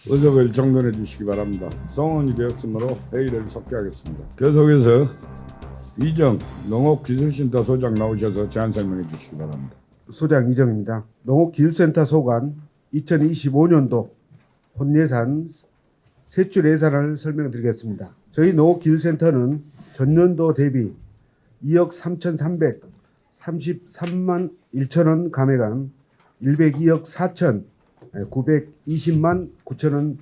의석을 정돈해 주시기 바랍니다. 성원이 되었으므로 회의를 속개하겠습니다. 계속해서 이정 농업기술센터 소장 나오셔서 제안 설명해 주시기 바랍니다. 소장 이정입니다. 농업기술센터 소관 2025년도 본예산 세출 예산을 설명드리겠습니다. 저희 농업기술센터는 전년도 대비 2억 3,333만 1천원 감액한 102억 4천 920만 9천원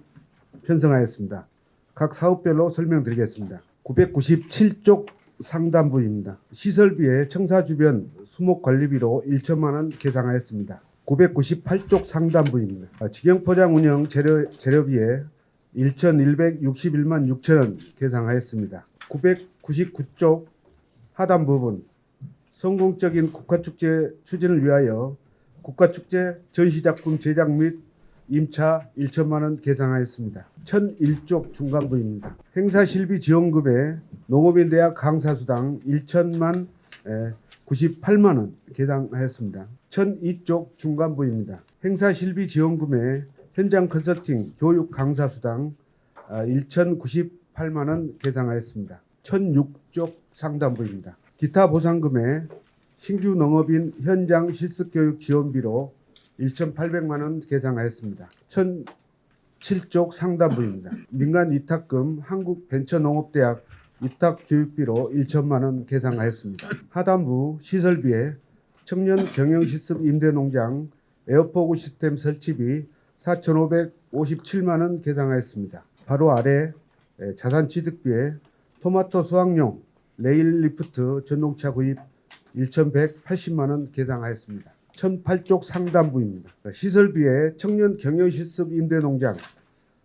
편성하였습니다. 각 사업별로 설명드리겠습니다. 997쪽 상담부입니다. 시설비에 청사 주변 수목관리비로 1천만 원 계상하였습니다. 998쪽 상담부입니다. 직영포장 운영 재료비에 1,161만 6천 원 계상하였습니다. 999쪽 하단 부분 성공적인 국가축제 추진을 위하여 국가축제 전시작품 제작 및 임차 1천만 원 계상하였습니다. 1001쪽 중간부입니다. 행사실비 지원급에 농업인대학 강사수당 1천만 98만 원 계상하였습니다. 1002쪽 중간부입니다. 행사실비 지원금에 현장 컨설팅 교육 강사수당 1,098만 원 계상하였습니다. 1006쪽 상담부입니다. 기타 보상금에 신규 농업인 현장 실습교육 지원비로 1,800만 원 계상하였습니다. 1007쪽 상담부입니다. 민간 위탁금 한국벤처농업대학 위탁교육비로 1천만 원 계상하였습니다. 하단부 시설비에 청년 경영실습 임대농장 에어포구 시스템 설치비 4,557만 원 계상하였습니다. 바로 아래 자산취득비에 토마토 수확용 레일 리프트 전동차 구입 1,180만 원 계상하였습니다. 1008쪽 상담부입니다. 시설비에 청년 경영실습 임대농장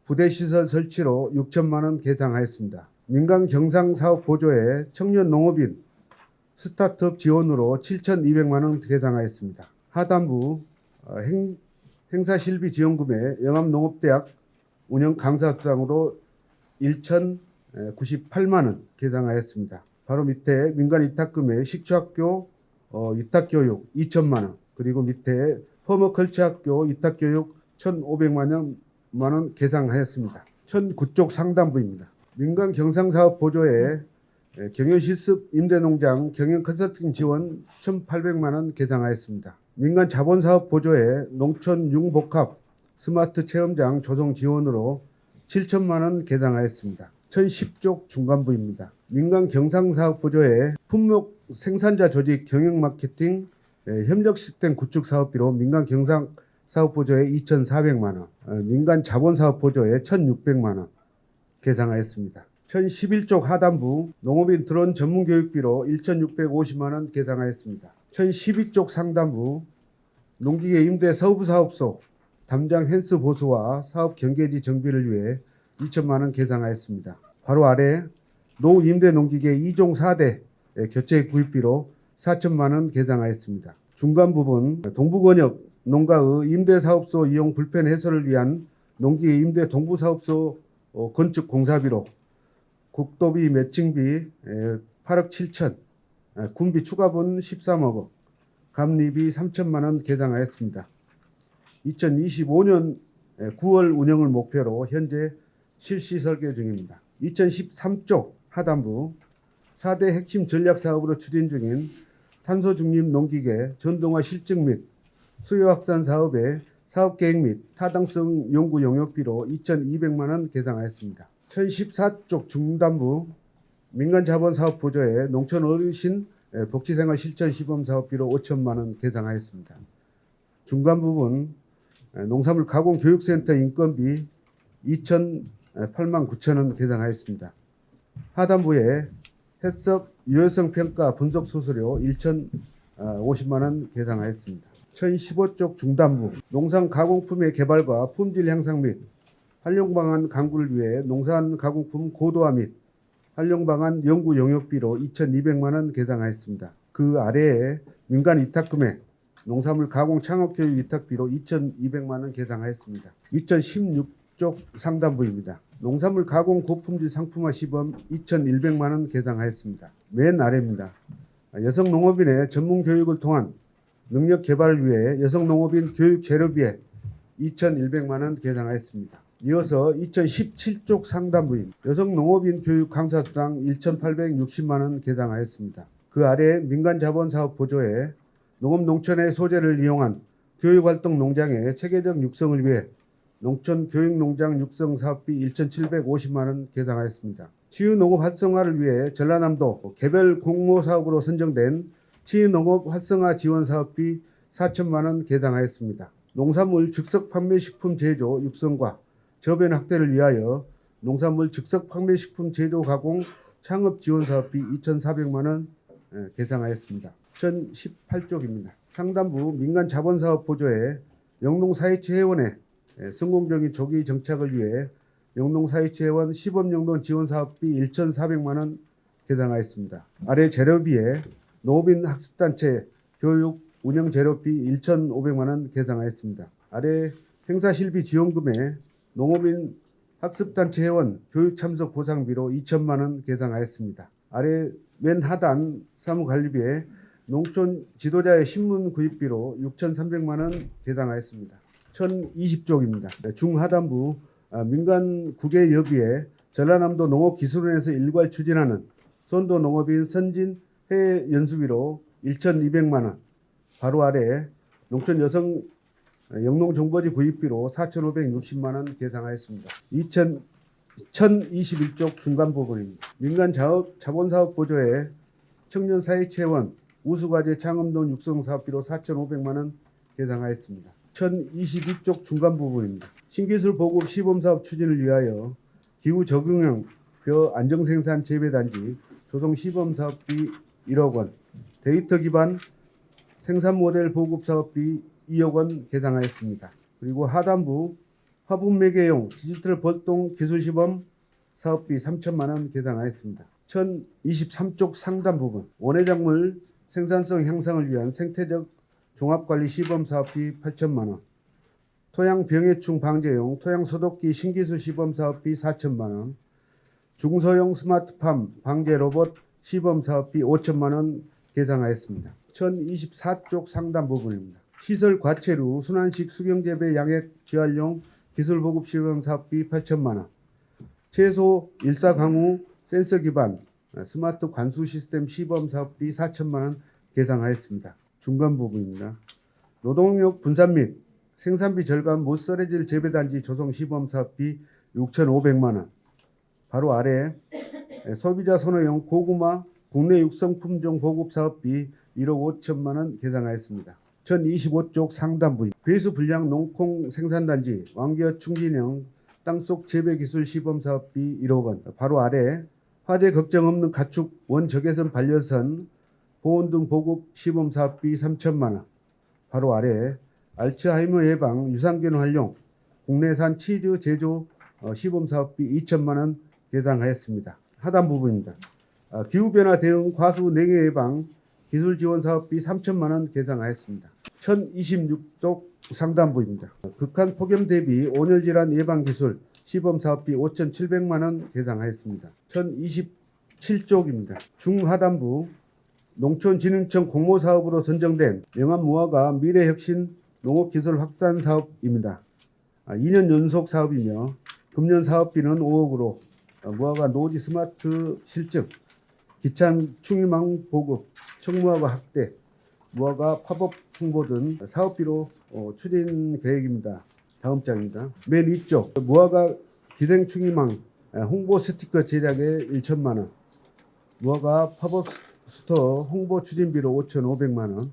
부대시설 설치로 6천만 원 계상하였습니다. 민간 경상사업 보조에 청년 농업인 스타트업 지원으로 7,200만 원 계상하였습니다. 하단부 행사실비 지원금에 영암농업대학 운영 강사수당으로 1,098만 원 계상하였습니다. 바로 밑에 민간 위탁금에 식초학교 위탁교육 2천만 원, 그리고 밑에 퍼머컬처학교 위탁교육 1,500만 원 계상하였습니다. 1009쪽 상담부입니다. 민간 경상사업 보조에 경영실습 임대농장 경영 컨설팅 지원 1,800만 원 계상하였습니다. 민간 자본사업 보조에 농촌 융복합 스마트 체험장 조성 지원으로 7천만 원 계상하였습니다. 1010쪽 중간부입니다. 민간 경상사업 보조에 품목 생산자 조직 경영 마케팅 협력 시스템 구축 사업비로 민간 경상사업 보조에 2,400만 원, 민간 자본사업 보조에 1,600만 원 계상하였습니다. 1011쪽 하단부 농업인 드론 전문 교육비로 1,650만 원 계상하였습니다. 1012쪽 상단부 농기계 임대 서부사업소 담장 펜스 보수와 사업 경계지 정비를 위해 2천만 원 계상하였습니다. 바로 아래 노 임대 농기계 2종 4대 교체 구입비로 4천만 원 계상하였습니다. 중간 부분 동부권역 농가의 임대사업소 이용 불편 해소를 위한 농기계 임대 동부사업소 건축 공사비로 국도비 매칭비 8억 7천, 군비 추가분 13억, 감리비 3천만 원 계상하였습니다. 2025년 9월 운영을 목표로 현재 실시 설계 중입니다. 2013쪽 하단부 4대 핵심 전략사업으로 추진 중인 탄소중립 농기계 전동화 실증 및 수요 확산 사업의 사업계획 및 타당성 연구 용역비로 2,200만 원 계상하였습니다. 1014쪽 중단부 민간자본사업 보조에 농촌 어르신 복지생활 실천 시범 사업비로 5천만 원 계상하였습니다. 중간 부분 농산물 가공 교육센터 인건비 2,008만 9천 원 계상하였습니다. 하단부에 해썹 유효성 평가 분석 수수료 1,050만 원 계상하였습니다. 1015쪽 중단부 농산 가공품의 개발과 품질 향상 및 활용 방안 강구를 위해 농산 가공품 고도화 및 활용 방안 연구 용역비로 2,200만 원 계상하였습니다. 그 아래에 민간 위탁금액 농산물 가공 창업 교육 위탁비로 2,200만 원 계상하였습니다. 2016쪽 상단부입니다. 농산물 가공 고품질 상품화 시범 2,100만 원 계상하였습니다. 맨 아래입니다. 여성 농업인의 전문 교육을 통한 능력 개발을 위해 여성 농업인 교육 재료비에 2,100만 원 계상하였습니다. 이어서 2017쪽 상단부인 여성농업인 교육 강사수당 1,860만 원 개장하였습니다. 그 아래 민간자본사업 보조에 농업농촌의 소재를 이용한 교육활동 농장의 체계적 육성을 위해 농촌교육농장 육성사업비 1,750만 원 개장하였습니다. 치유농업 활성화를 위해 전라남도 개별 공모사업으로 선정된 치유농업 활성화 지원사업비 4천만 원 개장하였습니다. 농산물 즉석 판매식품 제조 육성과 저변 확대를 위하여 농산물 즉석 판매식품 제조 가공 창업 지원사업비 2,400만 원 개장하였습니다. 1018쪽입니다. 상단부 민간자본사업 보조에 영농사회체회원의 성공적인 조기 정착을 위해 영농사회체회원 시범영농 지원사업비 1,400만 원 개장하였습니다. 아래 재료비에 농업인 학습단체 교육 운영 재료비 1,500만 원 개장하였습니다. 아래 행사실비 지원금에 농업인 학습단체 회원 교육 참석 보상비로 2천만 원 개장하였습니다. 아래 맨 하단 사무관리비에 농촌 지도자의 신문 구입비로 6,300만 원 개장하였습니다. 1020쪽입니다. 중하단부 민간 국외여비에 전라남도 농업기술원에서 일괄 추진하는 선도 농업인 선진 해외 연수비로 1,200만 원, 바로 아래 농촌 여성 영농정보지 구입비로 4,560만 원 개장하였습니다. 1021쪽 중간 부분입니다. 민간 자본사업 보조에 청년사회체원 우수과제 창업농 육성사업비로 4,500만 원 개장하였습니다. 1022쪽 중간 부분입니다. 신기술 보급 시범사업 추진을 위하여 기후 적응형 벼 안정생산 재배단지 조성 시범사업비 1억 원, 데이터 기반 생산 모델 보급 사업비 2억 원 개장하였습니다. 그리고 하단부 화분 매개용 디지털 벌동 기술 시범 사업비 3천만 원 개장하였습니다. 1023쪽 상단 부분 원예작물 생산성 향상을 위한 생태적 종합관리 시범 사업비 8천만 원, 토양 병해충 방제용 토양 소독기 신기술 시범 사업비 4천만 원, 중소형 스마트팜 방제 로봇 시범 사업비 5천만 원 개장하였습니다. 1024쪽 상단 부분입니다. 시설 과체류 순환식 수경재배 양액 재활용 기술 보급 시범 사업비 8천만 원, 채소 일사 강우 센서 기반 스마트 관수 시스템 시범 사업비 4천만 원 개장하였습니다. 중간 부분입니다. 노동력 분산 및 생산비 절감 못썰어질 재배단지 조성 시범 사업비 6,500만 원. 바로 아래 소비자 선호용 고구마 국내 육성 품종 보급 사업비 1억 5천만 원 개장하였습니다. 1025쪽 상단부 배수 불량 농콩 생산단지 왕기어 충진형 땅속 재배기술 시범 사업비 1억 원. 바로 아래 화재 걱정 없는 가축 원적외선 반려선 보온 등 보급 시범 사업비 3천만 원. 바로 아래 알츠하이머 예방 유산균 활용 국내산 치즈 제조 시범 사업비 2천만 원 개장하였습니다. 하단 부분입니다. 기후변화 대응 과수 냉해 예방 기술 지원 사업비 3천만 원 개장하였습니다. 1026쪽 상단부입니다. 극한 폭염 대비 온열 질환 예방 기술 시범 사업비 5,700만 원 개장하였습니다. 1027쪽입니다. 중하단부 농촌진흥청 공모사업으로 선정된 영암무화과 미래혁신 농업기술 확산 사업입니다. 2년 연속 사업이며 금년 사업비는 5억으로 무화과 노지 스마트 실증, 기찬 충희망 보급, 청무화과 확대, 무화과 팝업 홍보 등 사업비로 추진 계획입니다. 다음 장입니다. 맨 위쪽 무화과 기생 충희망 홍보 스티커 제작에 1천만 원, 무화과 팝업 스토어 홍보 추진비로 5,500만 원,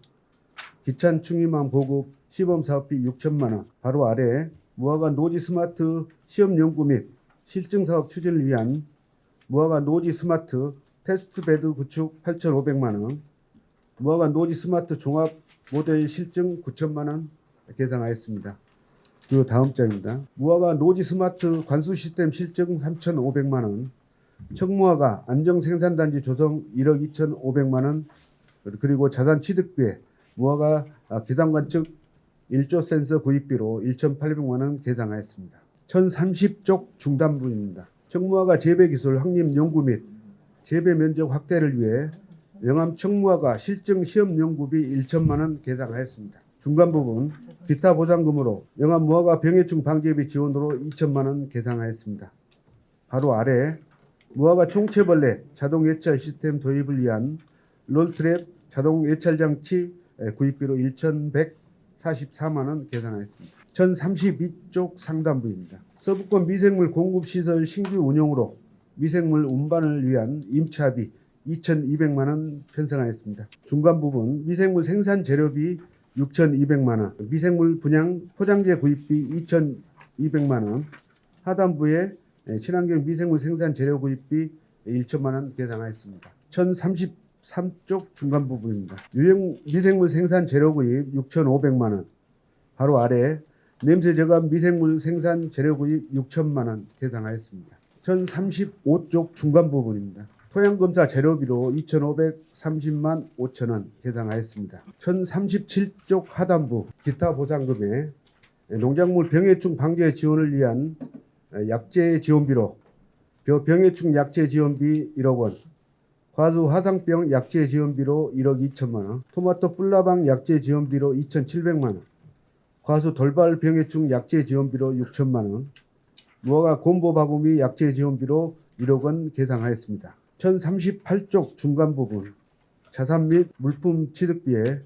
기찬 충희망 보급 시범 사업비 6천만 원. 바로 아래 무화과 노지 스마트 시험 연구 및 실증 사업 추진을 위한 무화과 노지 스마트 테스트 베드 구축 8,500만 원, 무화과 노지 스마트 종합 모델 실증 9천만 원 개장하였습니다. 그리고 다음 장입니다. 무화과 노지 스마트 관수 시스템 실증 3,500만 원, 청무화과 안정 생산단지 조성 1억 2,500만 원, 그리고 자산 취득비에 무화과 기상관 측 1조 센서 구입비로 1,800만 원 개장하였습니다. 1030쪽 중단부입니다. 청무화과 재배기술 확립 연구 및 재배 면적 확대를 위해 영암 청무화과 실증 시험 연구비 1천만 원 개장하였습니다. 중간 부분 기타 보상금으로 영암 무화과 병해충 방지협의 지원으로 2천만 원 계상하였습니다. 바로 아래 무화과 총체벌레 자동 예찰 시스템 도입을 위한 롤트랩 자동 예찰 장치 구입비로 1,144만 원 계산하였습니다. 1032쪽 상단부입니다. 서부권 미생물 공급시설 신규 운영으로 미생물 운반을 위한 임차비 2,200만 원 편성하였습니다. 중간 부분 미생물 생산 재료비 6,200만 원, 미생물 분양 포장재 구입비 2,200만 원, 하단부에 친환경 미생물 생산 재료 구입비 1천만 원 계산하였습니다. 1033쪽 중간 부분입니다. 유형 미생물 생산 재료 구입 6,500만 원, 바로 아래 냄새 저감 미생물 생산 재료 구입 6천만 원 계산하였습니다. 1035쪽 중간 부분입니다. 토양검사 재료비로 2,530만 5천 원 계산하였습니다. 1037쪽 하단부 기타 보상금에 농작물 병해충 방제 지원을 위한 약재 지원비로 병해충 약재 지원비 1억 원, 과수 화상병 약재 지원비로 1억 2천만 원, 토마토 뿔나방 약재 지원비로 2,700만 원, 과수 돌발 병해충 약재 지원비로 6천만 원, 무화과 곰보 바구미 약재 지원비로 1억 원 계상하였습니다. 1038쪽 중간 부분 자산 및 물품 취득비에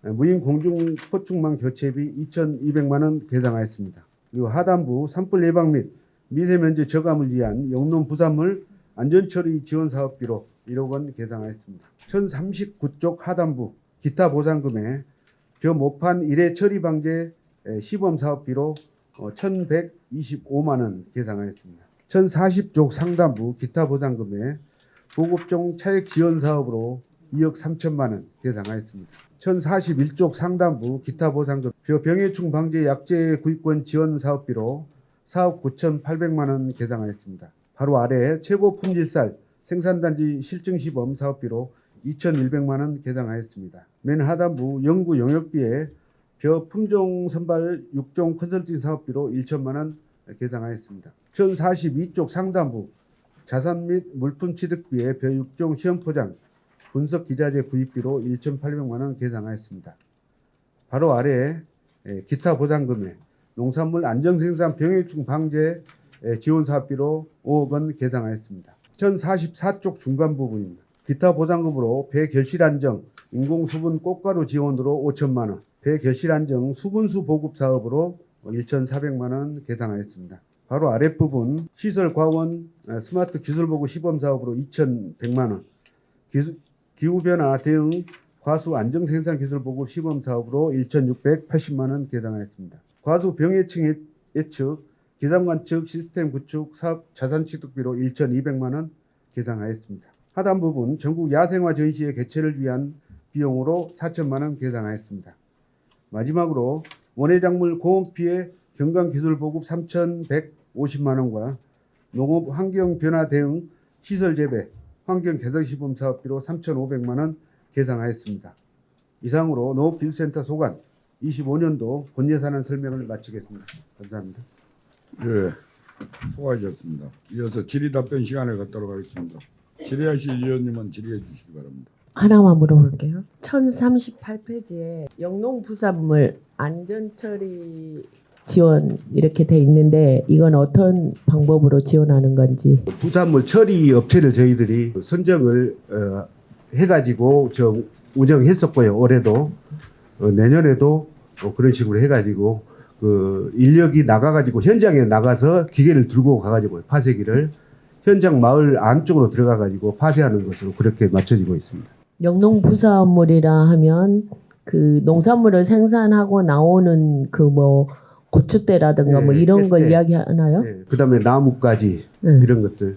무인 공중 포축망 교체비 2,200만 원 계상하였습니다. 그리고 하단부 산불 예방 및 미세먼지 저감을 위한 영농 부산물 안전처리 지원 사업비로 1억 원 계상하였습니다. 1039쪽 하단부 기타 보상금에 벼 모판 일회 처리 방제 시범 사업비로 1,125만 원 계상하였습니다. 1040쪽 상단부 기타 보상금에 보급종 차액 지원 사업으로 2억 3천만 원 계상하였습니다. 1041쪽 상단부 기타 보상금 병해충 방제 약재 구입권 지원 사업비로 4억 9,800만 원 계상하였습니다. 바로 아래 최고 품질쌀 생산단지 실증 시범 사업비로 2,100만 원 계상하였습니다. 맨 하단부 연구 용역비에 벼 품종 선발 6종 컨설팅 사업비로 1천만 원 계상하였습니다. 1042쪽 상단부 자산 및 물품 취득비에 벼 6종 시험 포장 분석 기자재 구입비로 1,800만 원 계상하였습니다. 바로 아래 기타 보상금에 농산물 안정생산 병해충 방제 지원 사업비로 5억 원 계상하였습니다. 1044쪽 중간 부분입니다. 기타 보상금으로 배 결실 안정 인공수분 꽃가루 지원으로 5천만 원, 배 결실 안정 수분수 보급 사업으로 1,400만 원 계상하였습니다. 바로 아랫부분 시설 과원 스마트 기술보고 시범 사업으로 2,100만 원, 기후변화 대응 과수 안정생산 기술보급 시범 사업으로 1,680만 원 계상하였습니다. 과수 병해충 예측 기상관 측 시스템 구축 사업 자산 취득비로 1,200만 원 계상하였습니다. 하단 부분 전국 야생화 전시회 개최를 위한 비용으로 4천만 원 계상하였습니다. 마지막으로 원예작물 고온 피해 경강기술 보급 3,150만 원과 농업 환경 변화 대응 시설 재배 환경 개선 시범 사업비로 3,500만 원 계상하였습니다. 이상으로 농업기술센터 소관 25년도 본예산안 설명을 마치겠습니다. 감사합니다. 예, 수고하셨습니다. 이어서 질의답변 시간에 갖도록 하겠습니다. 질의하실 위원님은 질의해 주시기 바랍니다. 하나만 물어볼게요. 1038페이지에 영농부산물 안전처리 지원 이렇게 돼 있는데 이건 어떤 방법으로 지원하는 건지. 부산물 처리 업체를 저희들이 선정을 해가지고 운영했었고요. 올해도 내년에도 그런 식으로 해가지고 그 인력이 나가가지고 현장에 나가서 기계를 들고 가가지고 파쇄기를 현장 마을 안쪽으로 들어가가지고 파쇄하는 것으로 그렇게 맞춰지고 있습니다. 영농부산물이라 하면 그 농산물을 생산하고 나오는 그 뭐 고추대라든가 뭐 이런 걸 이야기하나요? 네. 그다음에 나무까지 네. 이런 것들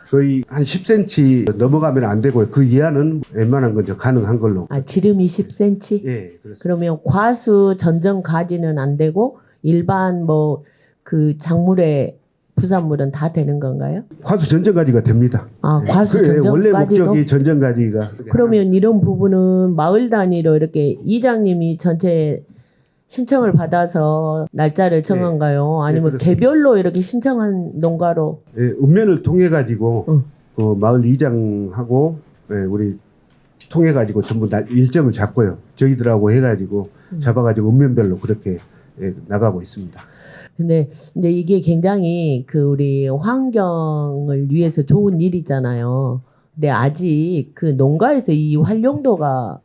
거의 한 10cm 넘어가면 안 되고요. 그 이하는 웬만한 건 가능한 걸로. 아, 지름이 10cm? 예, 그렇습니다. 그러면 과수 전정 가지는 안 되고 일반 뭐 그 작물의 부산물은 다 되는 건가요? 과수 전정가지가 됩니다. 아, 예. 과수 원래 전정까지도? 목적이 전정가지가. 그러면 이런 부분은 마을 단위로 이렇게 이장님이 전체 신청을 받아서 날짜를 정한가요? 아니면 그렇습니다. 개별로 이렇게 신청한 농가로? 예, 읍면을 통해 가지고 응. 그 마을 이장하고 우리 통해 가지고 전부 일정을 잡고요. 저희들하고 해가지고 잡아가지고 읍면별로 그렇게 나가고 있습니다. 근데 이게 굉장히 그 우리 환경을 위해서 좋은 일이잖아요. 근데 아직 그 농가에서 이 활용도가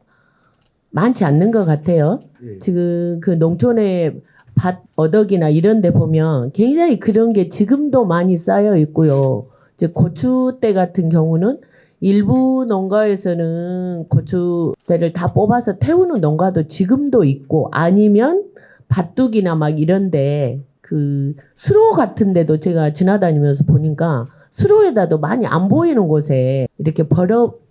많지 않는 것 같아요. 예. 지금 그 농촌의 밭 어덕이나 이런 데 보면 굉장히 그런 게 지금도 많이 쌓여 있고요. 이제 고추대 같은 경우는 일부 농가에서는 고추대를 다 뽑아서 태우는 농가도 지금도 있고, 아니면 밭둑이나 막 이런데 그 수로 같은 데도 제가 지나다니면서 보니까 수로에다도 많이 안 보이는 곳에 이렇게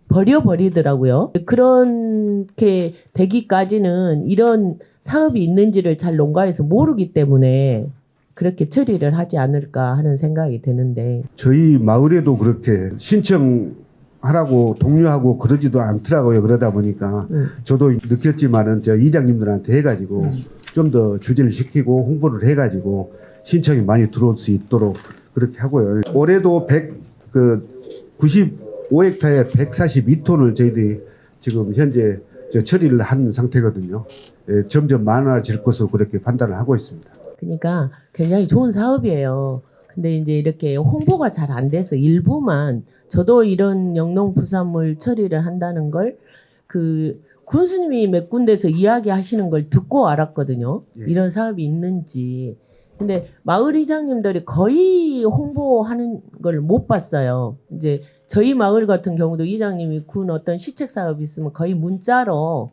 버려버리더라고요. 그렇게 되기까지는 이런 사업이 있는지를 잘 농가에서 모르기 때문에 그렇게 처리를 하지 않을까 하는 생각이 드는데. 저희 마을에도 그렇게 신청하라고 독려하고 그러지도 않더라고요. 그러다 보니까 저도 느꼈지만은 저 이장님들한테 해가지고 좀 더 주제를 시키고 홍보를 해가지고 신청이 많이 들어올 수 있도록 그렇게 하고요. 올해도 95헥타에 142톤을 저희들이 지금 현재 처리를 한 상태거든요. 예, 점점 많아질 것으로 그렇게 판단을 하고 있습니다. 그러니까 굉장히 좋은 사업이에요. 근데 이제 이렇게 홍보가 잘 안 돼서 일부만, 저도 이런 영농부산물 처리를 한다는 걸 그 군수님이 몇 군데서 이야기하시는 걸 듣고 알았거든요. 예. 이런 사업이 있는지. 근데 마을 이장님들이 거의 홍보하는 걸 못 봤어요. 이제 저희 마을 같은 경우도 이장님이 군 어떤 시책 사업이 있으면 거의 문자로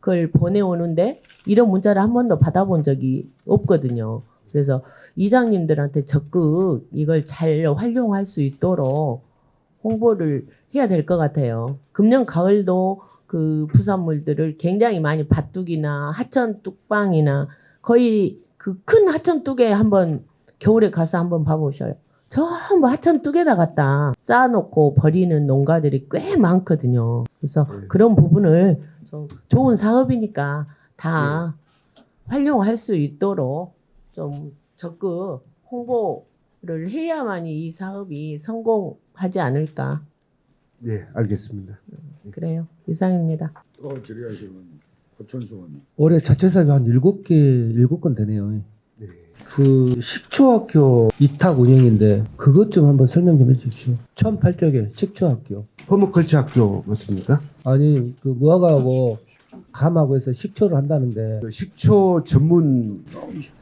그걸 보내오는데 이런 문자를 한 번도 받아본 적이 없거든요. 그래서 이장님들한테 적극 이걸 잘 활용할 수 있도록 홍보를 해야 될 것 같아요. 금년 가을도 그 부산물들을 굉장히 많이 밭둑이나 하천 뚝방이나 거의 그 큰 하천 뚝에 한번 겨울에 가서 한번 봐보셔요. 전부 하천 뚝에다 갖다 쌓아놓고 버리는 농가들이 꽤 많거든요. 그래서 그런 부분을 좀 좋은 사업이니까 다 활용할 수 있도록 좀 적극 홍보를 해야만이 이 사업이 성공하지 않을까. 네, 알겠습니다. 그래요. 이상입니다. 또 질의하시면 고천수원. 올해 자체 사업이 한 7건 되네요. 네. 그 식초학교 위탁 운영인데 그것 좀 한번 설명 좀 해주십시오. 1008쪽에 식초학교. 퍼머컬처 학교 맞습니까? 아니 그 무화과하고 감하고 해서 식초를 한다는데 그 식초 전문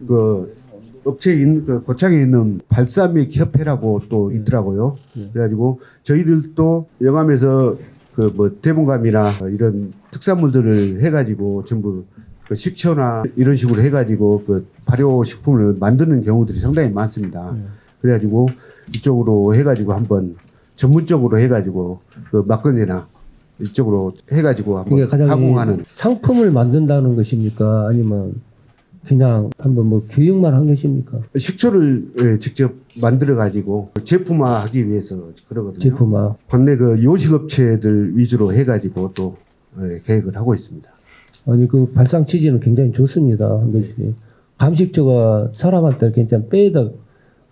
그 업체에 있는 그 고창에 있는 발사믹 협회라고 또 있더라고요. 그래가지고 저희들도 영암에서 그 뭐 대봉감이나 이런 특산물들을 해가지고 전부 그 식초나 이런 식으로 해가지고 그 발효 식품을 만드는 경우들이 상당히 많습니다. 그래가지고 이쪽으로 해가지고 한번 전문적으로 해가지고 그 막걸리나 이쪽으로 해가지고 이게 한번 가장 가공하는 상품을 만든다는 것입니까? 아니면 그냥 한번 뭐 교육만 한 것입니까? 식초를 직접 만들어 가지고 제품화하기 위해서 그러거든요. 제품화. 국내 그 요식업체들 위주로 해가지고 또 계획을 하고 있습니다. 아니 그 발상 취지는 굉장히 좋습니다. 한 것이 감식초가 사람한테 굉장히 뼈에다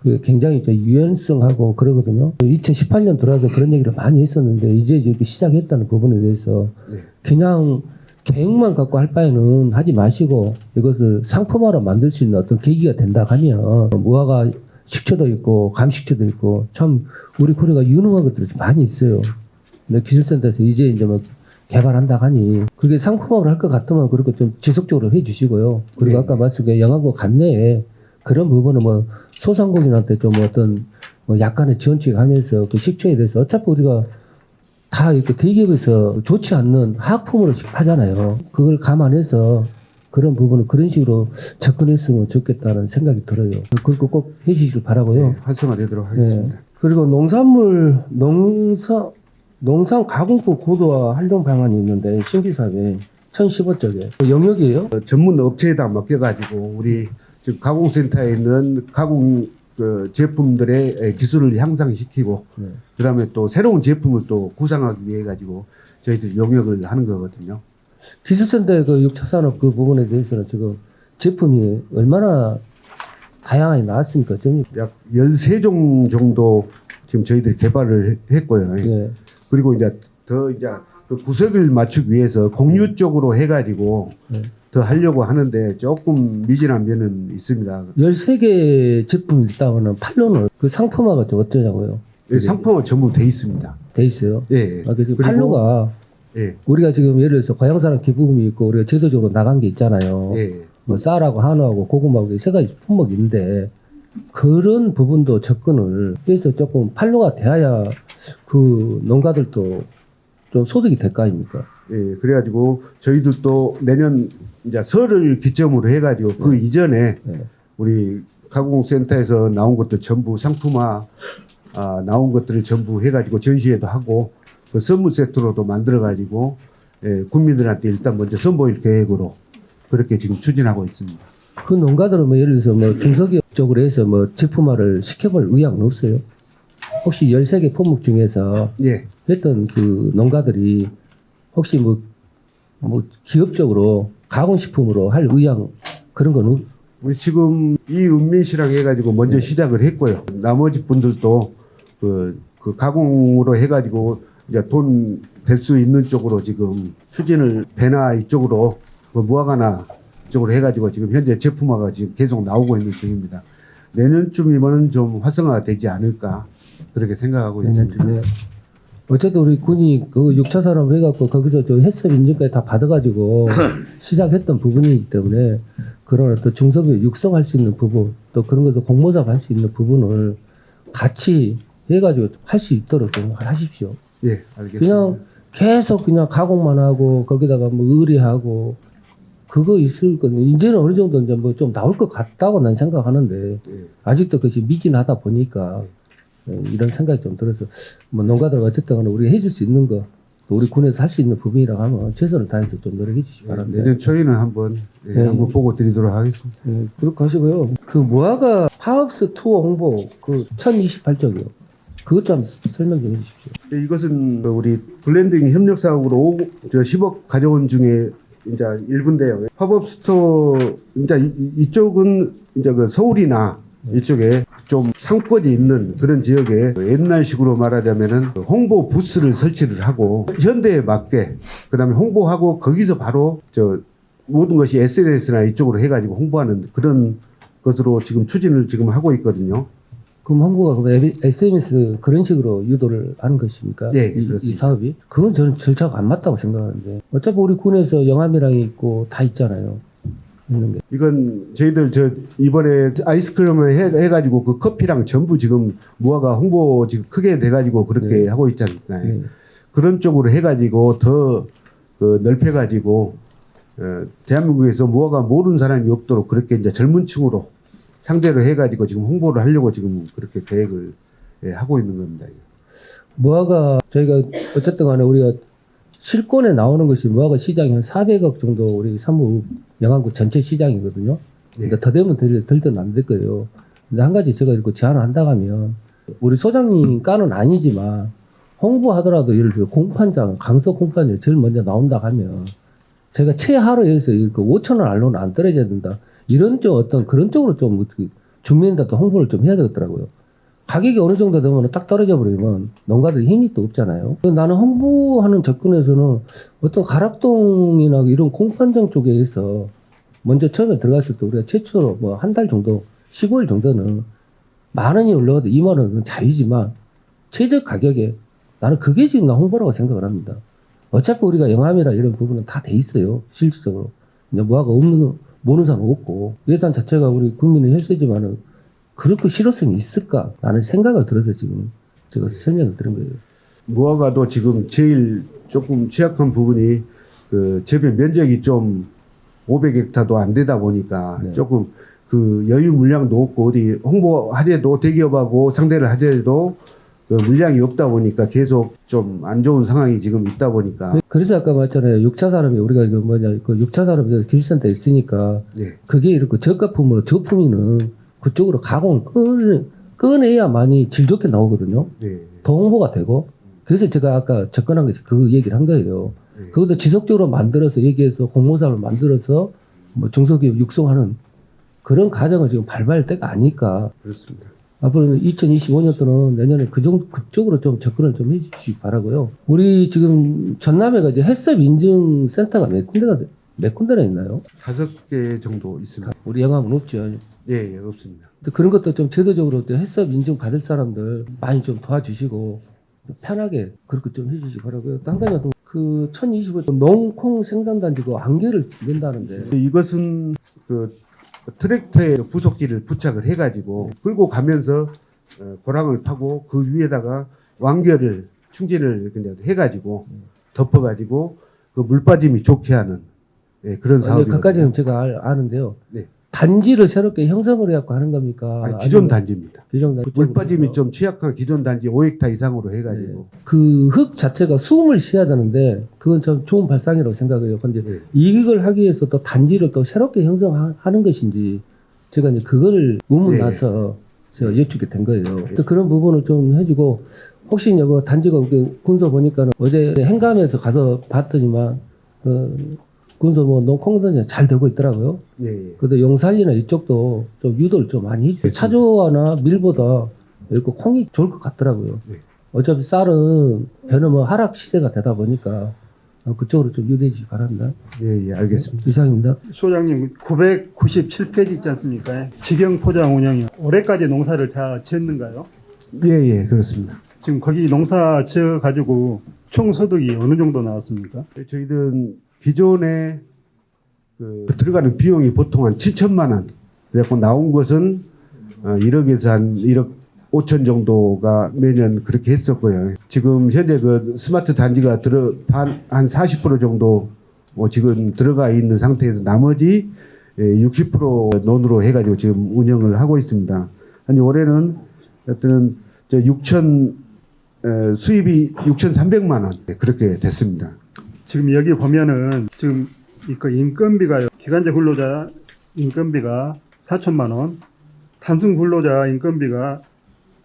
그 굉장히 유연성하고 그러거든요. 2018년 들어와서 그런 얘기를 많이 했었는데 이제 이렇게 시작했다는 부분에 대해서 네. 그냥 계획만 갖고 할 바에는 하지 마시고 이것을 상품화로 만들 수 있는 어떤 계기가 된다 하면 무화과 식초도 있고 감식초도 있고 참 우리 코리가 유능한 것들이 많이 있어요. 근데 기술센터에서 이제 뭐 개발한다 하니 그게 상품화를 할 것 같으면 그렇게 좀 지속적으로 해주시고요. 그리고 네. 아까 말씀드린 영암고 관내에 그런 부분은 뭐 소상공인한테 좀 어떤 뭐 약간의 지원책을 하면서 그 식초에 대해서 어차피 우리가 다 이렇게 대기업에서 좋지 않는 하학품으로 하잖아요. 그걸 감안해서 그런 부분은 그런 식으로 접근했으면 좋겠다는 생각이 들어요. 그걸 꼭 해주시길 바라고요. 네, 활성화되도록 하겠습니다. 그리고 농산 가공품 고도화 활용 방안이 있는데 신기사업에 1015쪽에 영역이에요? 전문 업체에다 맡겨가지고 우리 지금 가공센터에 있는 가공 그 제품들의 기술을 향상시키고 그다음에 또 새로운 제품을 또 구상하기 위해 가지고 저희들 용역을 하는 거거든요. 기술센터의 그 6차 산업 그 부분에 대해서는 지금 제품이 얼마나 다양하게 나왔습니까? 약 13종 정도 지금 저희들이 개발을 했고요. 예. 그리고 이제 더 이제 그 그 구석을 맞추기 위해서 공유 쪽으로 해가지고 네. 더 하려고 하는데 조금 미진한 면은 있습니다. 13개 제품이 있다고는 판로는 그 상품화가 좀 어쩌냐고요? 상품은 전부 돼 있습니다. 돼 있어요. 예. 아, 그 지금 그리고- 판로가 예. 우리가 지금 예를 들어서 고향사랑 기부금이 있고 우리가 제도적으로 나간 게 있잖아요. 예. 뭐 쌀하고 한우하고 고구마하고 세 가지 품목이 있는데 그런 부분도 접근을 해서 조금 판로가 돼야 그 농가들도 좀 소득이 될 거 아닙니까? 예. 그래가지고 저희들도 내년 이제 설을 기점으로 해가지고 그 이전에 네. 우리 가공센터에서 나온 것들 전부 상품화 나온 것들을 전부 해가지고 전시회도 하고 그 선물 세트로도 만들어가지고 국민들한테 일단 먼저 선보일 계획으로 그렇게 지금 추진하고 있습니다. 그 농가들은 뭐 예를 들어서 뭐 중소기업 쪽으로 해서 뭐 제품화를 시켜볼 의향은 없어요? 혹시 13개 품목 중에서 예. 했던 그 농가들이 혹시 뭐 기업적으로 가공식품으로 할 의향 그런 건 우리 지금 이은민 씨랑 해가지고 먼저 네. 시작을 했고요. 나머지 분들도 그 가공으로 해가지고 이제 돈 될 수 있는 쪽으로 지금 추진을 배나 이쪽으로 그 무화과나 이쪽으로 해가지고 지금 현재 제품화가 지금 계속 나오고 있는 중입니다. 내년쯤이면은 좀 활성화가 되지 않을까 그렇게 생각하고 있습니다. 내년쯤에 어쨌든 우리 군이 그 6차 산업을 해갖고 거기서 저 햇섭 인증까지 다 받아가지고 시작했던 부분이기 때문에 그런 어떤 중소기업 육성할 수 있는 부분 또 그런 것도 공모사업 할 수 있는 부분을 같이 해가지고 할 수 있도록 좀 하십시오. 예, 알겠습니다. 그냥 계속 그냥 가공만 하고 거기다가 뭐 의뢰하고 그거 있을 거는 이제는 어느 정도 이제 뭐 좀 나올 것 같다고 난 생각하는데 예. 아직도 그것이 미진하다 보니까 이런 생각이 좀 들어서 뭐 농가들 어쨌든 간에 우리가 해줄 수 있는 거 또 우리 군에서 할 수 있는 부분이라고 하면 최선을 다해서 좀 노력해 주시기 바랍니다. 내년 초에는 한번 한번 보고 드리도록 하겠습니다. 그렇게 하시고요. 그 무화과 파업스 투어 홍보 그 1028쪽이요. 그것 좀 설명 좀 해주십시오. 이것은 우리 블렌딩 협력 사업으로 10억 가져온 중에 이제 일부인데요. 팝업 스토어 이제 이쪽은 이제 그 서울이나 이쪽에 좀 상권이 있는 그런 지역에 옛날식으로 말하자면은 홍보 부스를 설치를 하고 현대에 맞게 그다음에 홍보하고 거기서 바로 저 모든 것이 SNS나 이쪽으로 해가지고 홍보하는 그런 것으로 지금 추진을 지금 하고 있거든요. 그럼 홍보가 그럼 SMS 그런 식으로 유도를 하는 것입니까? 예, 이 그렇습니다. 사업이? 그건 저는 절차가 안 맞다고 생각하는데 어차피 우리 군에서 영암이랑 있고 다 있잖아요. 있는 게. 이건 저희들 이번에 아이스크림을 해가지고 그 커피랑 전부 지금 무화과 홍보 지금 크게 돼가지고 그렇게 네. 하고 있잖아요. 네. 그런 쪽으로 해가지고 더 넓혀가지고 대한민국에서 무화과 모르는 사람이 없도록 그렇게 이제 젊은 층으로 상대로 해가지고 지금 홍보를 하려고 지금 그렇게 계획을 하고 있는 겁니다. 무화과 저희가 어쨌든 간에 우리가 실권에 나오는 것이 무화과 시장이 한 400억 정도 우리 사무 영암구 전체 시장이거든요. 그러니까 더 되면 덜든 안 될 거예요. 근데 한 가지 제가 이렇게 제안을 한다고 하면 우리 소장님 까는 아니지만 홍보하더라도 예를 들어 공판장, 강서 공판장이 제일 먼저 나온다 하면 제가 최하로 해서 5,000원 알로는 안 떨어져야 된다. 이런 쪽 어떤 그런 쪽으로 좀 어떻게 주민들한테 홍보를 좀 해야 되겠더라고요. 가격이 어느 정도 되면 딱 떨어져 버리면 농가들 힘이 또 없잖아요. 나는 홍보하는 접근에서는 어떤 가락동이나 이런 공판장 쪽에서 먼저 처음에 들어갔을 때 우리가 최초로 뭐 한 달 정도, 15일 정도는 10,000원이 올라가도 20,000원은 자유지만 최저 가격에 나는 그게 지금 나 홍보라고 생각을 합니다. 어차피 우리가 영암이라 이런 부분은 다 돼 있어요. 실질적으로. 이제 무화과 모르는 사람 없고 예산 자체가 우리 국민의 혈세지만은 그렇게 실효성이 있을까라는 생각을 들어서 지금 제가 설명을 드린 거예요. 무화과도 지금 제일 조금 취약한 부분이 그 재배 면적이 좀 500헥타도 안 되다 보니까 네. 조금 그 여유 물량도 없고 어디 홍보하더라도 대기업하고 상대를 하더라도 그 물량이 없다 보니까 계속 좀 안 좋은 상황이 지금 있다 보니까 그래서 아까 말했잖아요. 6차 산업이 우리가 그 6차 산업에서 기술센터 있으니까 네. 그게 이렇게 저가품으로 저품위는 그쪽으로 가공을 꺼내야만이 질 좋게 나오거든요. 네. 더 홍보가 되고. 그래서 제가 아까 접근한 것이 그 얘기를 한 거예요. 네. 그것도 지속적으로 만들어서 얘기해서 공모사를 만들어서 뭐 중소기업 육성하는 그런 과정을 지금 밟아야 할 때가 아닐까. 그렇습니다. 앞으로는 2025년도는 내년에 그쪽으로 좀 접근을 좀 해주시기 바라고요. 우리 지금 전남에가 이제 해썹 인증 센터가 몇 군데나 있나요? 5개 정도 있습니다. 우리 영암은 없죠. 예, 없습니다. 근데 그런 것도 좀 제도적으로 또 해썹 인증 받을 사람들 많이 좀 도와주시고 편하게 그렇게 좀 해주시기 바라고요. 또 한 가지가 그 1025 농콩 생산단지고 안개를 낸다는데 이것은 그 트랙터에 부속기를 부착을 해가지고 끌고 가면서 고랑을 파고 그 위에다가 완결을 충진을 그냥 해가지고 덮어가지고 그 물 빠짐이 좋게 하는 그런 사업이거든요. 그까지는 제가 아는데요. 네. 단지를 새롭게 형성을 해갖고 하는 겁니까? 아니, 기존 단지입니다. 기존 단지. 물 빠짐이 좀 취약한 기존 단지 5헥타 이상으로 해가지고 그 흙 자체가 수음을 쉬어야 되는데 그건 좀 좋은 발상이라고 생각해요. 근데 네. 이걸 하기 위해서 또 단지를 또 새롭게 형성하는 것인지 제가 이제 그거를 의문 나서 제가 여쭙게 된 거예요. 또 그런 부분을 좀 해주고 혹시 이제 그 단지가 군소 보니까는 어제 행감에서 가서 봤더니만 군소 뭐 농콩단지 잘 되고 있더라고요. 예. 그래도 용산리나 이쪽도 좀 유도를 좀 많이 해주세요. 그렇죠. 차조화나 밀보다 이렇게 콩이 좋을 것 같더라고요. 네. 어차피 쌀은 배는 뭐 하락 시대가 되다 보니까 그쪽으로 좀 유도해 주시기 바랍니다. 예, 알겠습니다. 이상입니다. 소장님 997페이지 있지 않습니까? 직영 포장 운영이요. 올해까지 농사를 다 지었는가요? 예, 그렇습니다. 지금 거기 농사 지어 가지고 총 소득이 어느 정도 나왔습니까? 저희들은 기존에 그 들어가는 비용이 보통 한 7천만 원. 그래갖고 나온 것은 1억에서 한 1억 5천 정도가 매년 그렇게 했었고요. 지금 현재 그 스마트 단지가 한 40% 정도 지금 들어가 있는 상태에서 나머지 60% 논으로 해가지고 지금 운영을 하고 있습니다. 아니 올해는 어떤 수입이 6,300만 원 그렇게 됐습니다. 지금 여기 보면은 지금 그 인건비가요. 기간제 근로자 인건비가 4천만 원, 단순 근로자 인건비가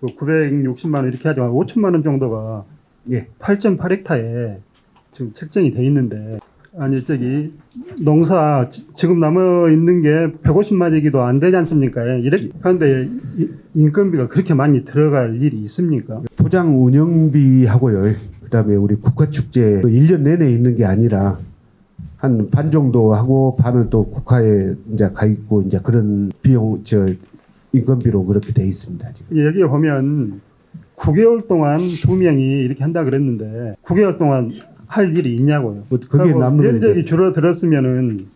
960만 원 이렇게 하죠. 한 5천만 원 정도가 8.8헥타에 지금 책정이 돼 있는데 아니 저기 농사 지금 남아 있는 게 150마리기도 안 되지 않습니까? 그런데 인건비가 그렇게 많이 들어갈 일이 있습니까? 포장 운영비하고요. 그다음에 우리 국가축제 1년 내내 있는 게 아니라 한 반 정도 하고 반은 또 국가에 이제 가 있고 이제 그런 비용 인건비로 그렇게 돼 있습니다. 지금. 여기에 보면 9개월 동안 2명이 이렇게 한다 그랬는데 9개월 동안 할 일이 있냐고요. 그게 남는 면적이 줄어들었으면은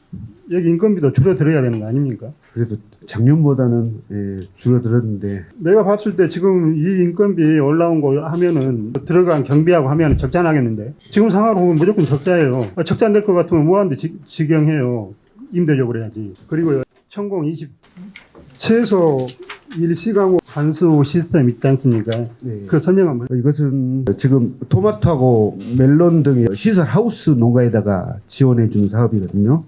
여기 인건비도 줄어들어야 되는 거 아닙니까? 그래도 작년보다는 줄어들었는데 내가 봤을 때 지금 이 인건비 올라온 거 하면은 들어간 경비하고 하면은 적자나겠는데 지금 상황으로 보면 무조건 적자예요. 적자 낼 것 같으면 뭐하는데 직영해요. 임대적으로 해야지. 그리고요. 천공 20 최소 일시강호 관수 시스템 있지 않습니까? 네. 그 설명 한번. 이것은 지금 토마토하고 멜론 등의 시설 하우스 농가에다가 지원해 주는 사업이거든요.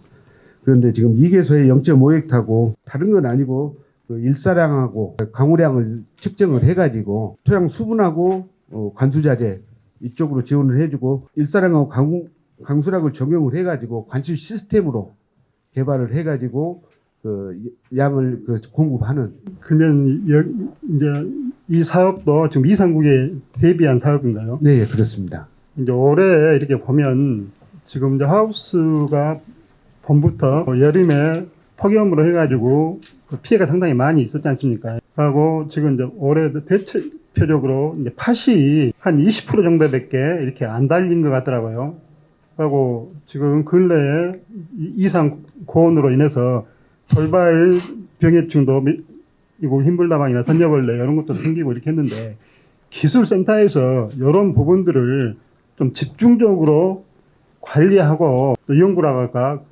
그런데 지금 2개소에 0.5헥타고 다른 건 아니고 그 일사량하고 강우량을 측정을 해가지고 토양 수분하고 관수자재 이쪽으로 지원을 해주고 일사량하고 강수량을 적용을 해가지고 관수 시스템으로 개발을 해가지고 그 양을 공급하는. 그러면 이제 이 사업도 지금 이상국에 대비한 사업인가요? 네, 그렇습니다. 이제 올해 이렇게 보면 지금 이제 하우스가 봄부터 여름에 폭염으로 해가지고 그 피해가 상당히 많이 있었지 않습니까? 하고 지금 이제 올해 대체표적으로 이제 팥이 한 20% 정도밖에 이렇게 안 달린 것 같더라고요. 하고 지금 근래에 이상 고온으로 인해서 돌발 병해충도 이고 흰불나방이나 선녀벌레 이런 것도 생기고 이렇게 했는데 기술센터에서 이런 부분들을 좀 집중적으로 관리하고 또 연구라가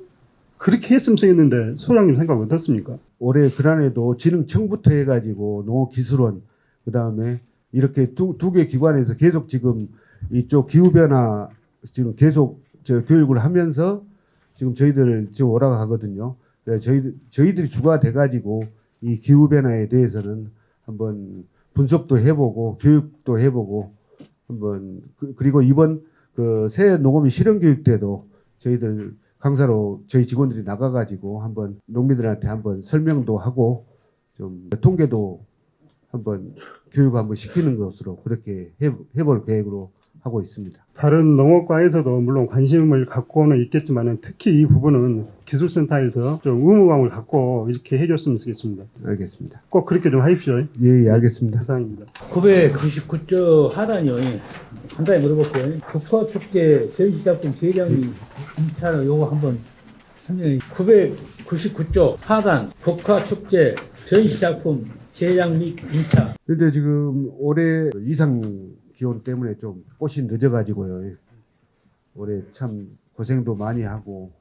그렇게 했으면 좋겠는데 소장님 생각 어떻습니까? 올해 그란에도 지능청부터 해가지고 농업기술원 그다음에 이렇게 두 개 기관에서 계속 지금 이쪽 기후변화 지금 계속 교육을 하면서 지금 저희들 지금 오라고 하거든요. 저희들이 주가 돼가지고 이 기후변화에 대해서는 한번 분석도 해보고 교육도 해보고 한번 그리고 이번 그 새 농업인 실용교육 때도 저희들 강사로 저희 직원들이 나가가지고 한번 농민들한테 한번 설명도 하고 좀 통계도 한번 교육 한번 시키는 것으로 그렇게 해볼 계획으로 하고 있습니다. 다른 농업과에서도 물론 관심을 갖고는 있겠지만 특히 이 부분은 기술센터에서 좀 의무감을 갖고 이렇게 해줬으면 좋겠습니다. 알겠습니다. 꼭 그렇게 좀 하십시오. 예, 알겠습니다. 이상입니다. 999조 하단이요. 간단히 물어볼게요. 국화축제 전시작품 제작비 임차료 요거 한번 설명해. 999조 하단 국화축제 전시작품 제작 및 임차. 근데 지금 올해 이상 기온 때문에 좀 꽃이 늦어가지고요. 올해 참 고생도 많이 하고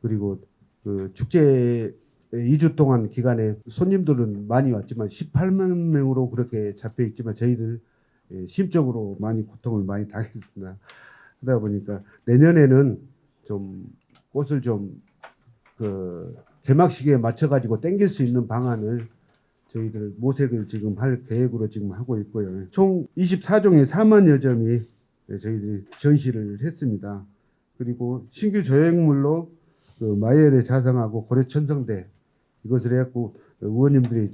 그리고 그 축제 2주 동안 기간에 손님들은 많이 왔지만 18만 명으로 그렇게 잡혀 있지만 저희들 심적으로 많이 고통을 많이 당했습니다. 하다 보니까 내년에는 좀 꽃을 좀 그 개막식에 맞춰가지고 땡길 수 있는 방안을 저희들 모색을 지금 할 계획으로 지금 하고 있고요. 총 24종의 4만여 점이 저희들이 전시를 했습니다. 그리고 신규 조형물로 그 마이엘의 자상하고 고려천성대 이것을 해갖고 의원님들이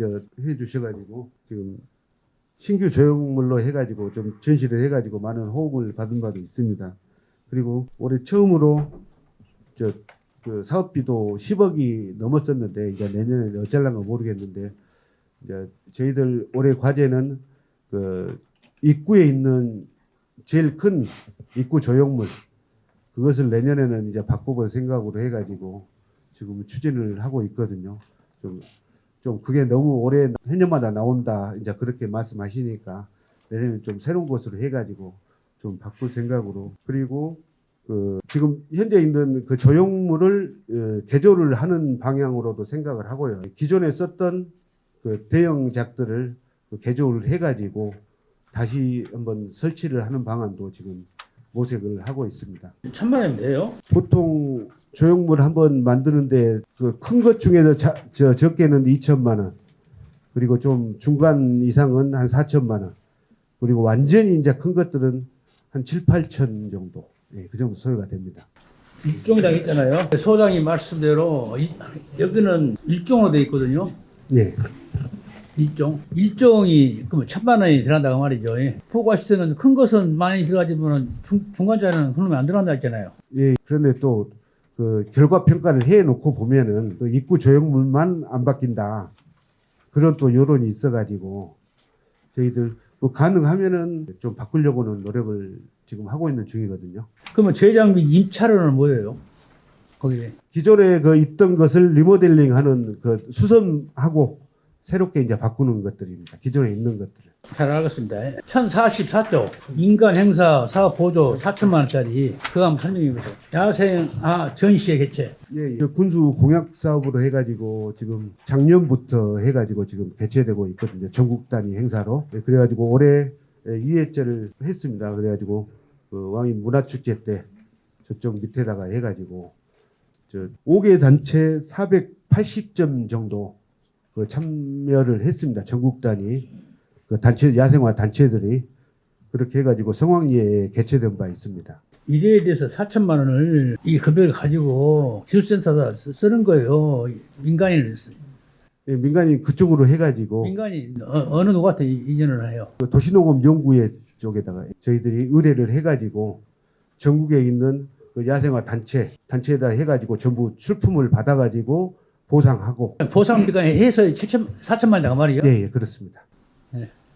해주셔가지고 지금 신규 조형물로 해가지고 좀 전시를 해가지고 많은 호응을 받은 바도 있습니다. 그리고 올해 처음으로 그 사업비도 10억이 넘었었는데 이제 내년에 어쩔란가 모르겠는데 이제 저희들 올해 과제는 그 입구에 있는 제일 큰 입구 조형물 그것을 내년에는 이제 바꿔볼 생각으로 해가지고 지금 추진을 하고 있거든요. 좀 그게 너무 올해 해년마다 나온다 이제 그렇게 말씀하시니까 내년에 좀 새로운 것으로 해가지고 좀 바꿀 생각으로 그리고 그 지금 현재 있는 그 조형물을 개조를 하는 방향으로도 생각을 하고요. 기존에 썼던 그 대형작들을 개조를 해가지고 다시 한번 설치를 하는 방안도 지금 모색을 하고 있습니다. 1000만 원이면 돼요? 보통 조형물 한번 만드는데 그 큰 것 중에서 적게는 2천만 원, 그리고 좀 중간 이상은 한 4천만 원, 그리고 완전히 이제 큰 것들은 한 7, 8천 정도, 그 정도 소요가 됩니다. 일종이라고 했잖아요. 소장님 말씀대로 여기는 일종으로 돼 있거든요. 예. 일종이 그러면 1000만 원이 들어간다고 말이죠. 포괄시설은 큰 것은 많이 들어가지만 중간자는 그러면 안 들어간다 했잖아요. 예. 그런데 또 그 결과 평가를 해 놓고 보면은 그 입구 조형물만 안 바뀐다. 그런 또 여론이 있어가지고 저희들 뭐 가능하면은 좀 바꾸려고는 노력을 지금 하고 있는 중이거든요. 그러면 제작 및 임차료는 뭐예요? 거기에 기존에 그 있던 것을 리모델링하는 그 수선하고 새롭게 이제 바꾸는 것들입니다. 기존에 있는 것들을. 잘 알겠습니다. 1044조 인간 행사 사업 보조 4천만 원짜리 그거 한번 설명해 보세요. 야생 전시회 개최. 예, 그 군수 공약 사업으로 해가지고 지금 작년부터 해가지고 지금 개최되고 있거든요. 전국 단위 행사로. 그래가지고 올해 2회째를 했습니다. 그래가지고 그 왕인 문화축제 때 저쪽 밑에다가 해가지고 5개 단체 480점 정도 그 참여를 했습니다. 전국 단위 그 단체 야생화 단체들이 그렇게 해가지고 성황리에 개최된 바 있습니다. 이래에 대해서 4천만 원을 이 금액을 가지고 기술센터가 쓰는 거예요. 민간인 예, 민간이 그쪽으로 해가지고 민간이 어느 누구한테 이전을 해요. 그 도시농업연구회 쪽에다가 저희들이 의뢰를 해가지고 전국에 있는 그 야생화 단체에다 해가지고 전부 출품을 받아가지고 보상하고. 보상비가 해서 4천만 원이다 말이에요. 네, 예, 그렇습니다.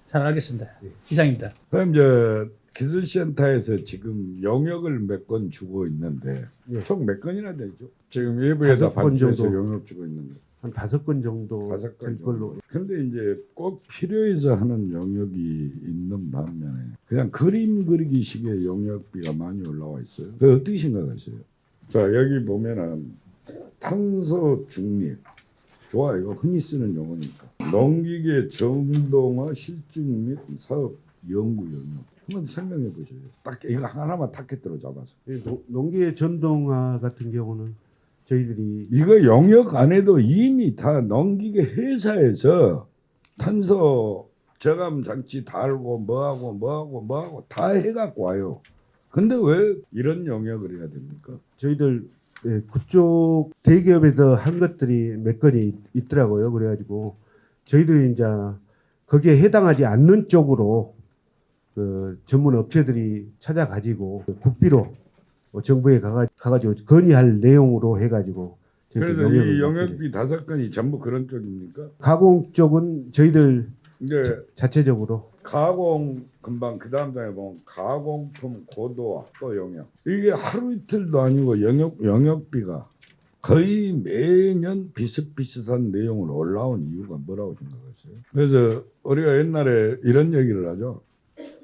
잘 알겠습니다. 네. 이상입니다. 그럼 이제 기술센터에서 지금 영역을 몇 건 주고 있는데 예. 총 몇 건이나 되죠? 지금 외부에다 5건 발주해서 정도. 영역 주고 있는데 한 5건 정도 5건 될 걸로. 정도. 근데 이제 꼭 필요해서 하는 영역이 있는 반면에 그냥 그림 그리기 식의 영역비가 많이 올라와 있어요. 그 어떻게 생각하세요? 자, 여기 보면은 탄소 중립. 좋아, 이거 흔히 쓰는 용어니까. 농기계 정동화 실증 및 사업 연구 영역. 한번 설명해 보세요. 딱 이거 하나만 타켓으로 잡아서. 농기계 전동화 같은 경우는 저희들이 이거 영역 안에도 이미 다 농기계 회사에서 탄소 저감 장치 달고 뭐하고 다 해갖고 와요. 근데 왜 이런 영역을 해야 됩니까? 저희들 그쪽 대기업에서 한 것들이 몇 건이 있더라고요. 그래가지고 저희들이 이제 거기에 해당하지 않는 쪽으로 그 전문 업체들이 찾아가지고 국비로 정부에 가가지고 건의할 내용으로 해가지고 저희들 그래서 이 영역을 맡게 영역비 5건이 전부 그런 쪽입니까? 가공 쪽은 저희들 이제 자체적으로 가공 금방 그 다음 장에 보면 가공품 고도화 또 영역 이게 하루 이틀도 아니고 영역비가 거의 매년 비슷비슷한 내용으로 올라온 이유가 뭐라고 생각하세요? 그래서 우리가 옛날에 이런 얘기를 하죠.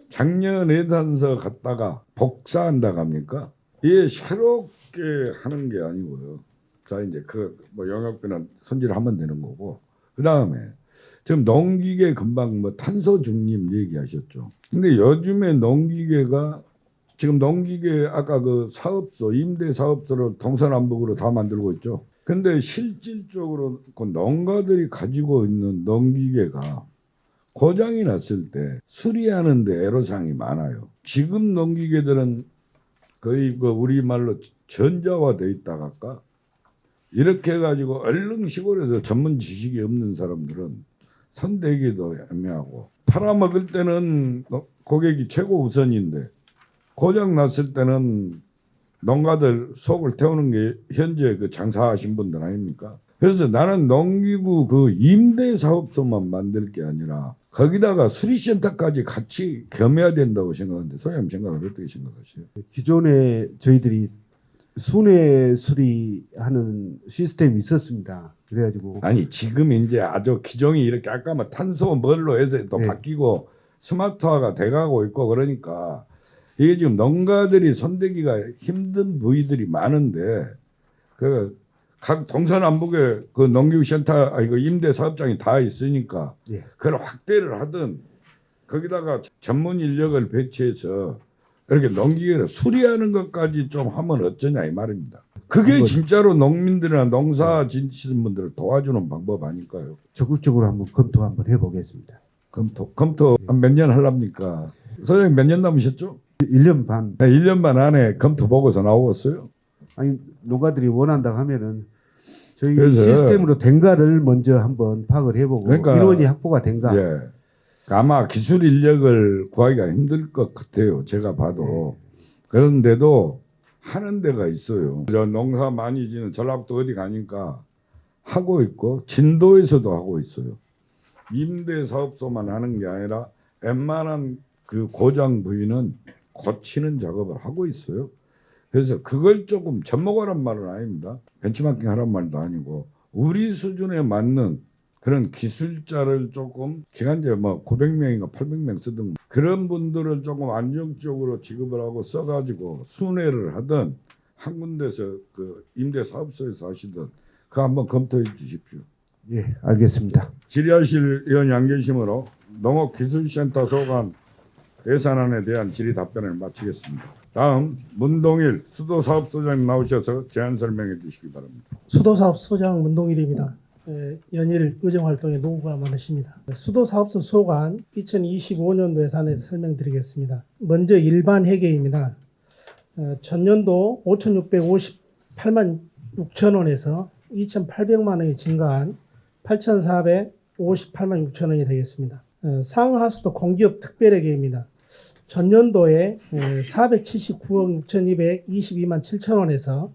작년 예산서 갖다가 복사한다고 합니까? 이게 새롭게 하는 게 아니고요. 자 이제 그 뭐 영역비는 손질하면 되는 거고 그 다음에 지금 농기계 금방 뭐 탄소 중립 얘기하셨죠. 근데 요즘에 농기계가 지금 농기계 아까 그 사업소 임대 사업소를 동서남북으로 다 만들고 있죠. 근데 실질적으로 그 농가들이 가지고 있는 농기계가 고장이 났을 때 수리하는데 애로사항이 많아요. 지금 농기계들은 거의 그 우리말로 전자화돼 있다 할까? 이렇게 해가지고 얼른 시골에서 전문 지식이 없는 사람들은 손대기도 애매하고 팔아먹을 때는 고객이 최고 우선인데 고장 났을 때는 농가들 속을 태우는 게 현재 그 장사하신 분들 아닙니까? 그래서 나는 농기구 그 임대 사업소만 만들 게 아니라 거기다가 수리센터까지 같이 겸해야 된다고 생각하는데 소장님 생각은 어떻게 생각하세요? 기존에 저희들이 순회 수리하는 시스템이 있었습니다. 그래가지고 아니 지금 이제 아주 기종이 이렇게 아까 뭐 탄소 뭘로 해서 또 네. 바뀌고 스마트화가 돼가고 있고 그러니까 이게 지금 농가들이 손대기가 힘든 부위들이 많은데 그 각 동서남북에 그 농기구센터 그 임대 사업장이 다 있으니까 예. 그걸 확대를 하든 거기다가 전문 인력을 배치해서 이렇게 농기계를 수리하는 것까지 좀 하면 어쩌냐 이 말입니다. 그게 한번- 진짜로 농민들이나 농사 지시는 분들을 도와주는 방법 아닐까요? 적극적으로 한번 검토 한번 해보겠습니다. 검토 몇 년 하랍니까? 선생님 몇 년 남으셨죠? 1년 반. 네, 1년 반 안에 검토 보고서 나오겠어요? 아니 농가들이 원한다 하면은 저희 그래서- 시스템으로 된가를 먼저 한번 파악을 해보고 그러니까- 인원이 확보가 된가. 예. 아마 기술 인력을 구하기가 힘들 것 같아요. 제가 봐도. 그런데도 하는 데가 있어요. 저 농사 많이 지는 전라북도 어디 가니까 하고 있고 진도에서도 하고 있어요. 임대 사업소만 하는 게 아니라 웬만한 그 고장 부위는 고치는 작업을 하고 있어요. 그래서 그걸 조금 접목하란 말은 아닙니다. 벤치마킹 하란 말도 아니고 우리 수준에 맞는 그런 기술자를 조금 기간제 뭐 900명인가 800명 쓰든 그런 분들을 조금 안정적으로 지급을 하고 써가지고 순회를 하든 한 군데서 그 임대 사업소에서 하시든 그거 한번 검토해 주십시오. 예, 알겠습니다. 질의하실 의원이 안 계시므로 농업기술센터 소관 예산안에 대한 질의 답변을 마치겠습니다. 다음 문동일 수도사업소장님 나오셔서 제안 설명해 주시기 바랍니다. 수도사업소장 문동일입니다. 연일 의정활동에 노고가 많으십니다. 수도사업소 소관 2025년도 예산에 설명드리겠습니다. 먼저 일반 회계입니다. 전년도 5,658만 6천 원에서 2,800만 원이 증가한 8,458만 6천 원이 되겠습니다. 상하수도 공기업 특별회계입니다. 전년도에 479억 6,222만 7천 원에서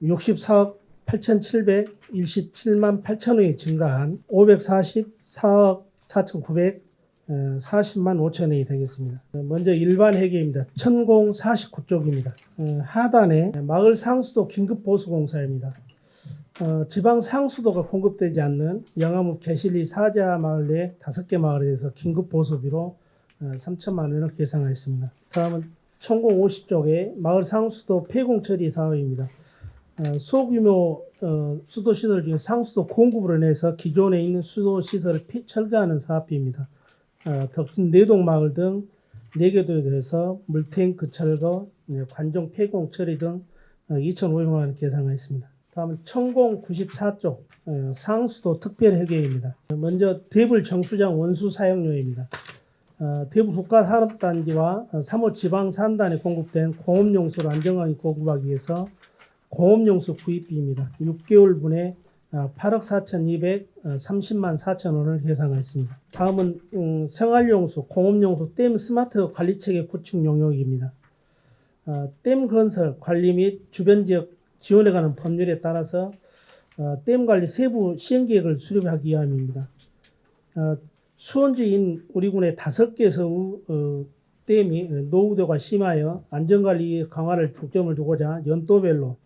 64억 8,727만 8천 원이 증가한 544억 4,940만 5천 원이 되겠습니다. 먼저 일반 회계입니다. 천공 49쪽입니다. 하단에 마을 상수도 긴급보수공사입니다. 지방 상수도가 공급되지 않는 영암읍 개실리 사자 마을 내 5개 마을에 대해서 긴급보수비로 3천만 원을 계상하였습니다. 다음은 천공 50쪽에 마을 상수도 폐공 처리 사업입니다. 소규모 수도시설 중에 상수도 공급으로 인해서 기존에 있는 수도시설을 철거하는 사업입니다. 덕진 내동 마을 등 4개 도에 대해서 물탱크 철거, 관종 폐공 처리 등 2,500만 원 계상하였습니다. 다음은 천공 94쪽 상수도 특별회계입니다. 먼저 대불 정수장 원수 사용료입니다. 대구 국가산업단지와 3호 지방산단에 공급된 공업용수를 안정하게 공급하기 위해서 공업용수 구입비입니다. 6개월분에 8억 4,230만 4천 원을 예상했습니다. 다음은 생활용수, 공업용수 댐 스마트 관리체계 구축 용역입니다. 댐 건설, 관리 및 주변 지역 지원에 관한 법률에 따라서 댐 관리 세부 시행계획을 수립하기 위함입니다. 수원지인 우리 군의 5개의 댐이 노후도가 심하여 안전관리 강화를 중점을 두고자 연도별로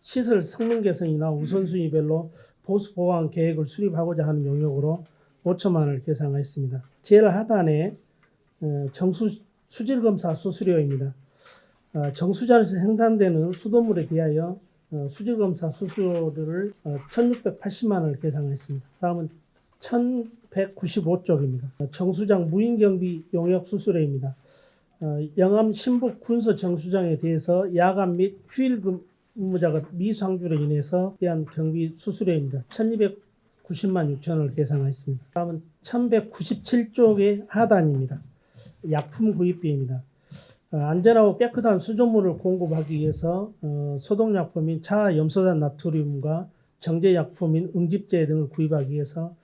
시설 성능 개선이나 우선순위별로 보수 보강 계획을 수립하고자 하는 용역으로 5천만 원을 계상했습니다. 제일 하단에 수질검사 수수료입니다. 정수장에서 생산되는 수돗물에 비하여 수질검사 수수료를 1,680만 원을 계상했습니다. 다음은 1,195쪽입니다. 정수장 무인경비 용역 수수료입니다. 영암 신북 군서 정수장에 대해서 야간 및 휴일 근무자가 미상주로 인해서 대한 경비 수수료입니다. 1,290만 6천 원을 계상했습니다. 다음은 1,197쪽의 하단입니다. 약품 구입비입니다. 안전하고 깨끗한 수돗물을 공급하기 위해서 소독약품인 차염소산 나트륨과 정제약품인 응집제 등을 구입하기 위해서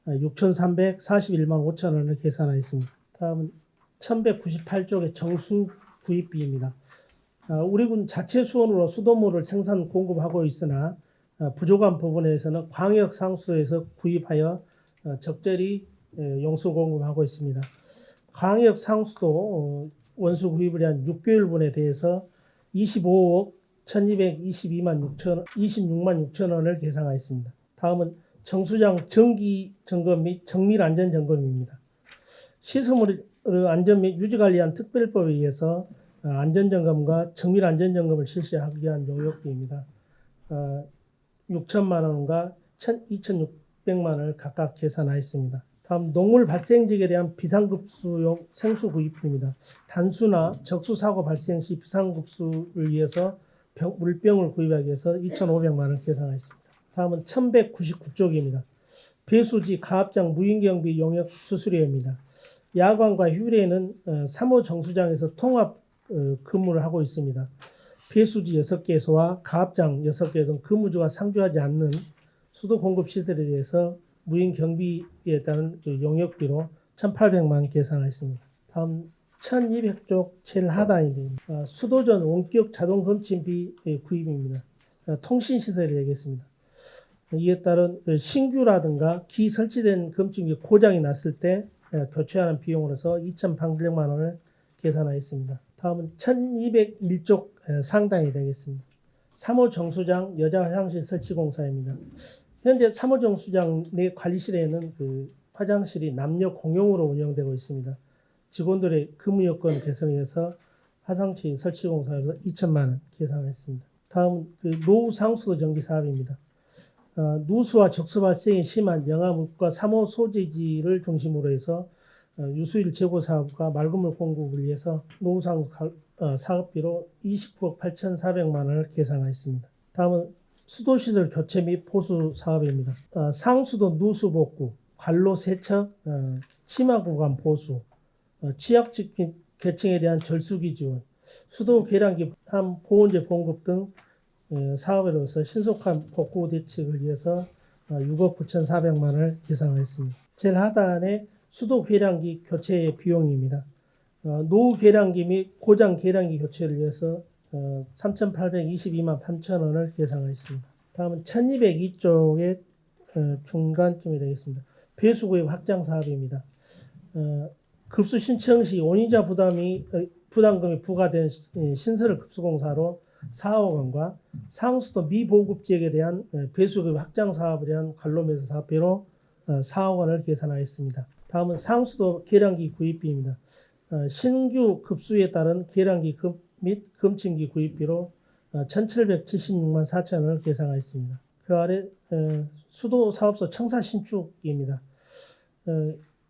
6,341만 5천 원을 계산하였습니다. 다음은 1,198쪽의 정수 구입비입니다. 우리 군 자체 수원으로 수돗물을 생산 공급하고 있으나 부족한 부분에서는 광역 상수에서 구입하여 적절히 용수 공급하고 있습니다. 광역 상수도 원수 구입을 위한 6개월분에 대해서 25억 1,226만 6천 원을 계상하였습니다. 다음은 정수장 정기 점검 및 정밀 안전 점검입니다. 시설물 안전 및 유지 관리한 특별법에 의해서 안전 점검과 정밀 안전 점검을 실시하기 위한 용역비입니다. 6천만 원과 2,600만 원을 각각 계산하였습니다. 다음 농물 발생지에 대한 비상급수용 생수 구입입니다. 단수나 적수 사고 발생 시 비상급수를 위해서 물병을 구입하기 위해서 2,500만 원 계산하였습니다. 다음은 1,199쪽입니다. 배수지 가압장 무인경비 용역 수수료입니다. 야간과 휴일에는 3호 정수장에서 통합 근무를 하고 있습니다. 배수지 6개소와 가압장 6개 등 근무주가 상주하지 않는 수도 공급 시설에 대해서 무인 경비에 따른 용역비로 1,800만 원 계산하였습니다. 다음 1,200쪽 제일 하단입니다. 수도전 원격 자동 검침비 구입입니다. 통신시설을 얘기했습니다. 이에 따른 신규라든가 기 설치된 검침기 고장이 났을 때 교체하는 비용으로서 2,800만 원을 계산하였습니다. 다음은 1,201쪽 상당이 되겠습니다. 3호 정수장 여자 화장실 설치 공사입니다. 현재 3호 정수장 내 관리실에는 화장실이 남녀 공용으로 운영되고 있습니다. 직원들의 근무 여건 개선에 의해서 화장실 설치 공사에서 2천만 원 계산했습니다. 다음 노후 상수도 정비 사업입니다. 누수와 적수 발생이 심한 영암읍과 3호 소재지를 중심으로 해서 유수일 제고 사업과 맑은물 공급을 위해서 노후상 사업비로 29억 8,400만 원을 계산하였습니다. 다음은 수도시설 교체 및 보수 사업입니다. 상수도 누수 복구, 관로 세척, 치마 구간 보수, 취약집 계층에 대한 절수기 지원, 수도 계량기 보온제 공급 등 사업으로서 신속한 복구 대책을 위해서 6억 9,400만 원을 계산했습니다. 제일 하단에 수도 계량기 교체의 비용입니다. 노후 계량기 및 고장 계량기 교체를 위해서 3,822만 8천 원을 계산했습니다. 다음은 1,202쪽의 중간쯤이 되겠습니다. 배수구의 확장 사업입니다. 급수 신청 시 원인자 부담금이 부과된 신설 급수공사로 4억 원과 상수도 미보급 지역에 대한 배수구의 확장 사업에 대한 관로매수 사업비로 4억 원을 계산하였습니다. 다음은 상수도 계량기 구입비입니다. 신규 급수에 따른 계량기 및 검침기 구입비로 1,776만 4천 원을 계산하였습니다. 그 아래 수도 사업소 청사 신축입니다.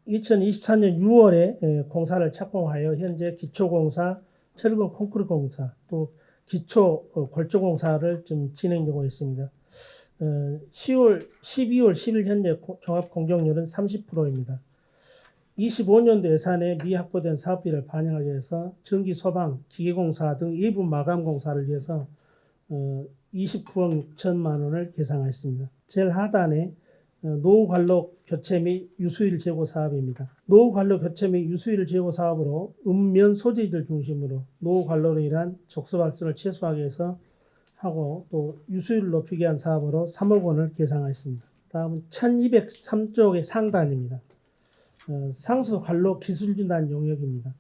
2024년 6월에 공사를 착공하여 현재 기초공사, 철근 콘크리트 공사, 또 기초 골조공사를 좀 진행 중에 있습니다. 12월 10일 현재 종합공정률은 30%입니다. 25년도 예산에 미확보된 사업비를 반영하기 위해서 전기 소방, 기계공사 등 일부 마감 공사를 위해서 29억 6천만 원을 계산했습니다. 제일 하단에 노후 관로 교체 및 유수일 제고 사업입니다. 노후 관로 교체 및 유수일 제고 사업으로 읍면 소재지를 중심으로 노후 관로로 인한 적수 발생을 최소화하기 위해서 하고 또 유수율을 높이기 위한 사업으로 3억 원을 계상하였습니다. 다음은 1203쪽의 상단입니다. 상수 관로 기술 진단 용역입니다.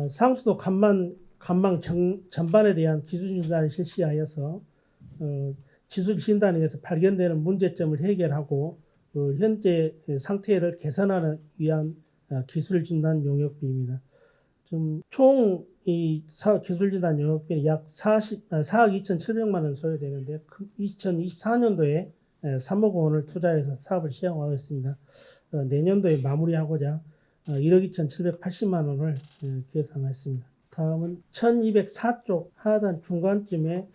상수도 간망 전반에 대한 기술 진단을 실시하여서 기술 진단에 의해서 발견되는 문제점을 해결하고 현재 상태를 개선하는 위한 기술 진단 용역비입니다. 총 이 기술 진단 용역비는 약 4억 2,700만 원 소요되는데 2024년도에 3억 원을 투자해서 사업을 시행하고 있습니다. 내년도에 마무리하고자 1억 2,780만 원을 계산했습니다. 다음은 1204쪽 하단 중간쯤에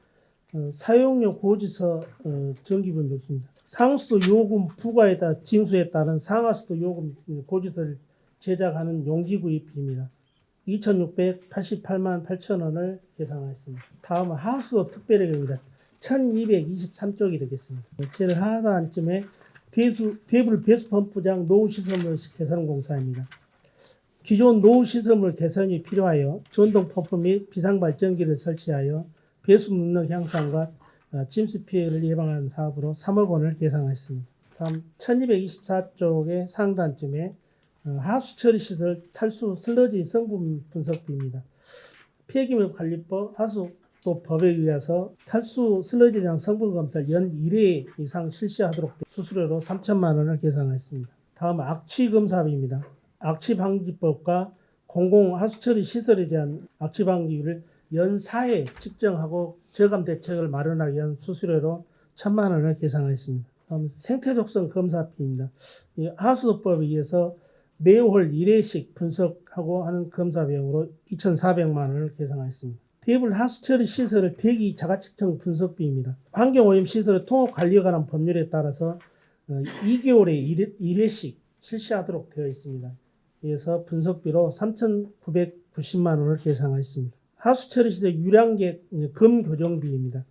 사용료 고지서 정기분 조치입니다. 상수도 요금 부과에 따라 징수에 따른 상하수도 요금 고지서를 제작하는 용기구입비입니다. 2,688만 8천 원을 계산하였습니다. 다음은 하수도 특별회계입니다. 1223쪽이 되겠습니다. 제일 하단쯤에 대불 배수펌프장 노후시설물 개선 공사입니다. 기존 노후시설물 개선이 필요하여 전동 펌프 및 비상발전기를 설치하여 배수 능력 향상과 침수 피해를 예방하는 사업으로 3억 원을 계산했습니다. 다음 1224쪽의 상단쯤에 하수 처리 시설 탈수 슬러지 성분 분석비입니다. 폐기물 관리법 하수도 법에 의해서 탈수 슬러지에 대한 성분 검사를 연 1회 이상 실시하도록 수수료로 3천만 원을 계산했습니다. 다음 악취 검사비입니다. 악취 방지법과 공공 하수 처리 시설에 대한 악취 방지율을 연 4회 측정하고 저감 대책을 마련하기 위한 수수료로 1,000만 원을 계산했습니다. 다음 생태독성 검사비입니다. 이 하수도법에 의해서 매월 1회씩 분석하고 하는 검사 비용으로 2,400만 원을 계산했습니다. 대불 하수처리 시설의 대기 자가측정 분석비입니다. 환경오염 시설의 통합관리에 관한 법률에 따라서 2개월에 1회씩 실시하도록 되어 있습니다. 그래서 분석비로 3,990만 원을 계산했습니다. 하수처리 시설 유량계 검교정비입니다.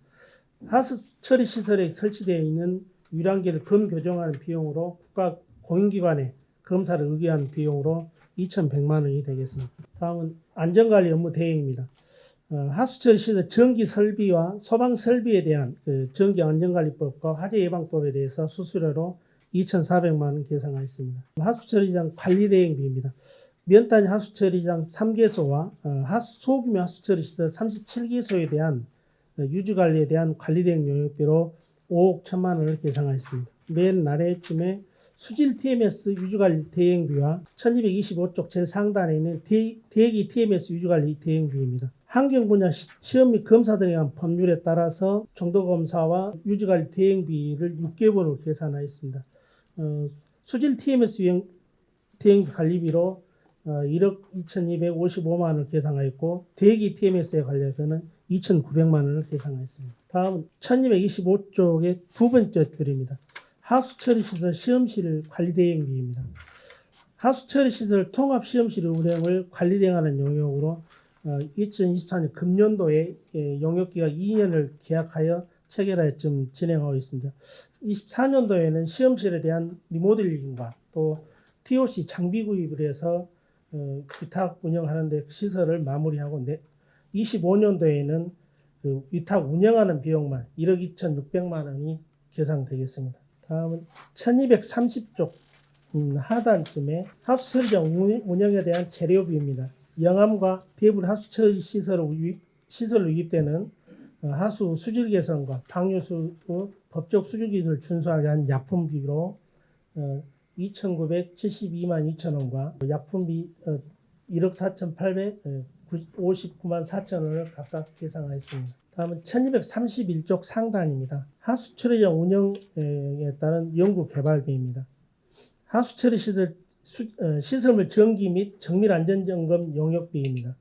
하수처리 시설에 설치되어 있는 유량계를 검교정하는 비용으로 국가 공인기관에 검사를 의뢰한 비용으로 2,100만 원이 되겠습니다. 다음은 안전관리 업무 대행입니다. 하수처리 시설 전기 설비와 소방 설비에 대한 전기 안전관리법과 화재 예방법에 대해서 수수료로 2,400만 원 계산하였습니다. 하수처리장 관리 대행비입니다. 면단 하수처리장 3개소와 소규모 하수처리 시설 37개소에 대한 유지관리에 대한 관리 대행 용역비로 5억 1천만 원을 계산하였습니다. 맨 아래쯤에 수질 TMS 유지관리 대행비와 1225쪽 제일 상단에 있는 대기 TMS 유지관리 대행비입니다. 환경 분야 시험 및 검사 등에 의한 법률에 따라서 정도검사와 유지관리 대행비를 6개월로 계산하였습니다. 수질 TMS 대행비 관리비로 1억 2,255만 원을 계산하였고 대기 TMS에 관련해서는 2,900만 원을 계산하였습니다. 다음은 1225쪽의 두 번째 줄입니다. 하수처리시설 시험실 관리대행비입니다. 하수처리시설 통합시험실 운영을 관리대행하는 용역으로 2024년 금년도에 용역기가 2년을 계약하여 체결하여 지금 진행하고 있습니다. 24년도에는 시험실에 대한 리모델링과 또 TOC 장비 구입을 해서 위탁 운영하는 데 시설을 마무리하고 25년도에는 그 위탁 운영하는 비용만 1억 2,600만 원이 계상되겠습니다. 다음은 1230쪽 하단쯤에 하수처리장 운영에 대한 재료비입니다. 영암과 대불 하수처리 시설로 유입되는 하수 수질 개선과 방류수 법적 수질 기준을 준수하게 한 약품비로 2,972만 2천 원과 약품비 1억 4,859만 4천 원을 각각 계산하였습니다. 다음은 1231쪽 상단입니다. 하수처리장 운영에 따른 연구개발비입니다. 하수처리 시설물 정기 및 정밀안전점검 용역비입니다.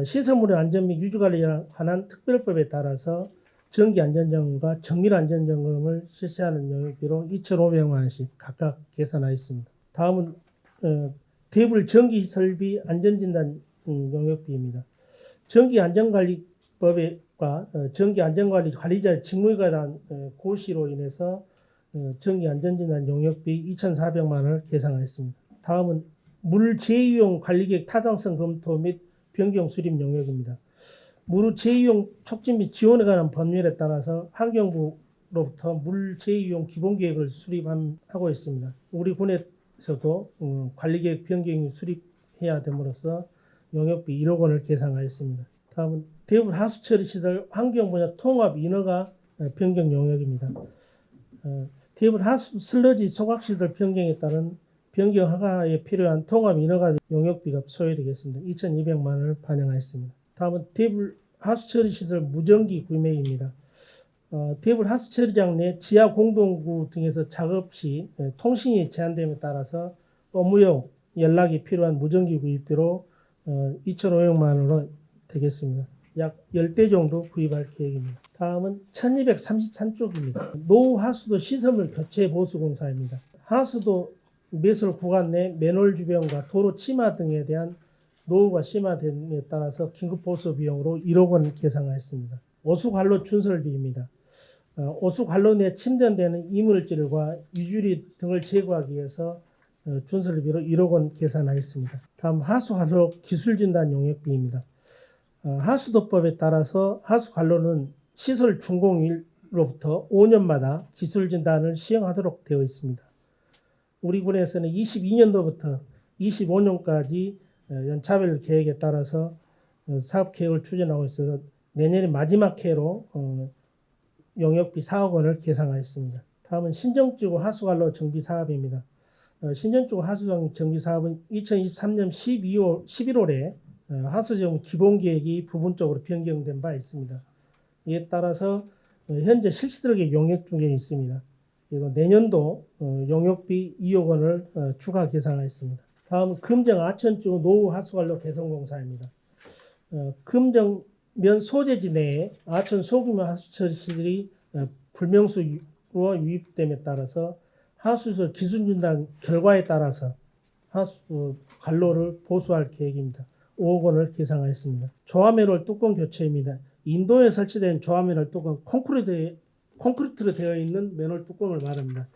시설물의 안전 및 유지관리에 관한 특별법에 따라서 정기안전점검과 정밀안전점검을 실시하는 용역비로 2,500만 원씩 각각 계산하였습니다. 다음은 대불 전기설비 안전진단 용역비입니다. 전기안전관리법과 전기안전관리 관리자의 직무에 관한 고시로 인해서 전기안전진단 용역비 2,400만 원을 계상하였습니다. 다음은 물 재이용 관리계획 타당성 검토 및 변경 수립 용역입니다. 물 재이용 촉진 및 지원에 관한 법률에 따라서 환경부로부터 물 재이용 기본계획을 수립하고 있습니다. 우리 군에서도 관리계획 변경이 수립해야 됨으로써 용역비 1억 원을 계상하였습니다. 다음은 대불 하수처리시설 환경분야 통합 인허가 변경 용역입니다. 대불 하수 슬러지 소각시설 변경에 따른 변경 허가에 필요한 통합 인허가 용역비가 소요되겠습니다. 2,200만 원을 반영하였습니다. 다음은 대불 하수처리시설 무전기 구매입니다. 대불 하수처리장 내 지하 공동구 등에서 작업 시 통신이 제한됨에 따라서 업무용 연락이 필요한 무전기 구입비로 2,500만 원으로 되겠습니다. 약 10대 정도 구입할 계획입니다. 다음은 1233쪽입니다. 노후 하수도 시설물 교체 보수 공사입니다. 하수도 매설 구간 내 맨홀 주변과 도로 치마 등에 대한 노후가 심화됨에 따라서 긴급 보수 비용으로 1억 원 계상하였습니다. 오수관로 준설비입니다. 오수관로 내 침전되는 이물질과 유주리 등을 제거하기 위해서 준설비로 1억 원 계산하였습니다. 다음 하수관로 기술진단 용역비입니다. 하수도법에 따라서 하수관로는 시설 준공일로부터 5년마다 기술진단을 시행하도록 되어 있습니다. 우리 군에서는 22년도부터 25년까지 연차별 계획에 따라서 사업 계획을 추진하고 있어서 내년에 마지막 해로 용역비 4억 원을 계상하였습니다. 다음은 신정지구 하수관로 정비 사업입니다. 신정지구 하수 정비 사업은 2023년 11월에 하수정 기본계획이 부분적으로 변경된 바 있습니다. 이에 따라서 현재 실시들에게 용역 중에 있습니다. 그리고 내년도 용역비 2억 원을 추가 계상하였습니다. 다음은 금정 아천지구 노후 하수관로 개선공사입니다. 금정면 소재지 내에 아천 소규모 하수처리시설이 불명수로 유입됨에 따라서 하수시설 기술진단 결과에 따라서 하수 관로를 보수할 계획입니다. 5억 원을 계상하였습니다. 조화매롤 뚜껑 교체입니다. 인도에 설치된 조화매롤 뚜껑 콘크리트로 되어 있는 맨홀 뚜껑을 말합니다.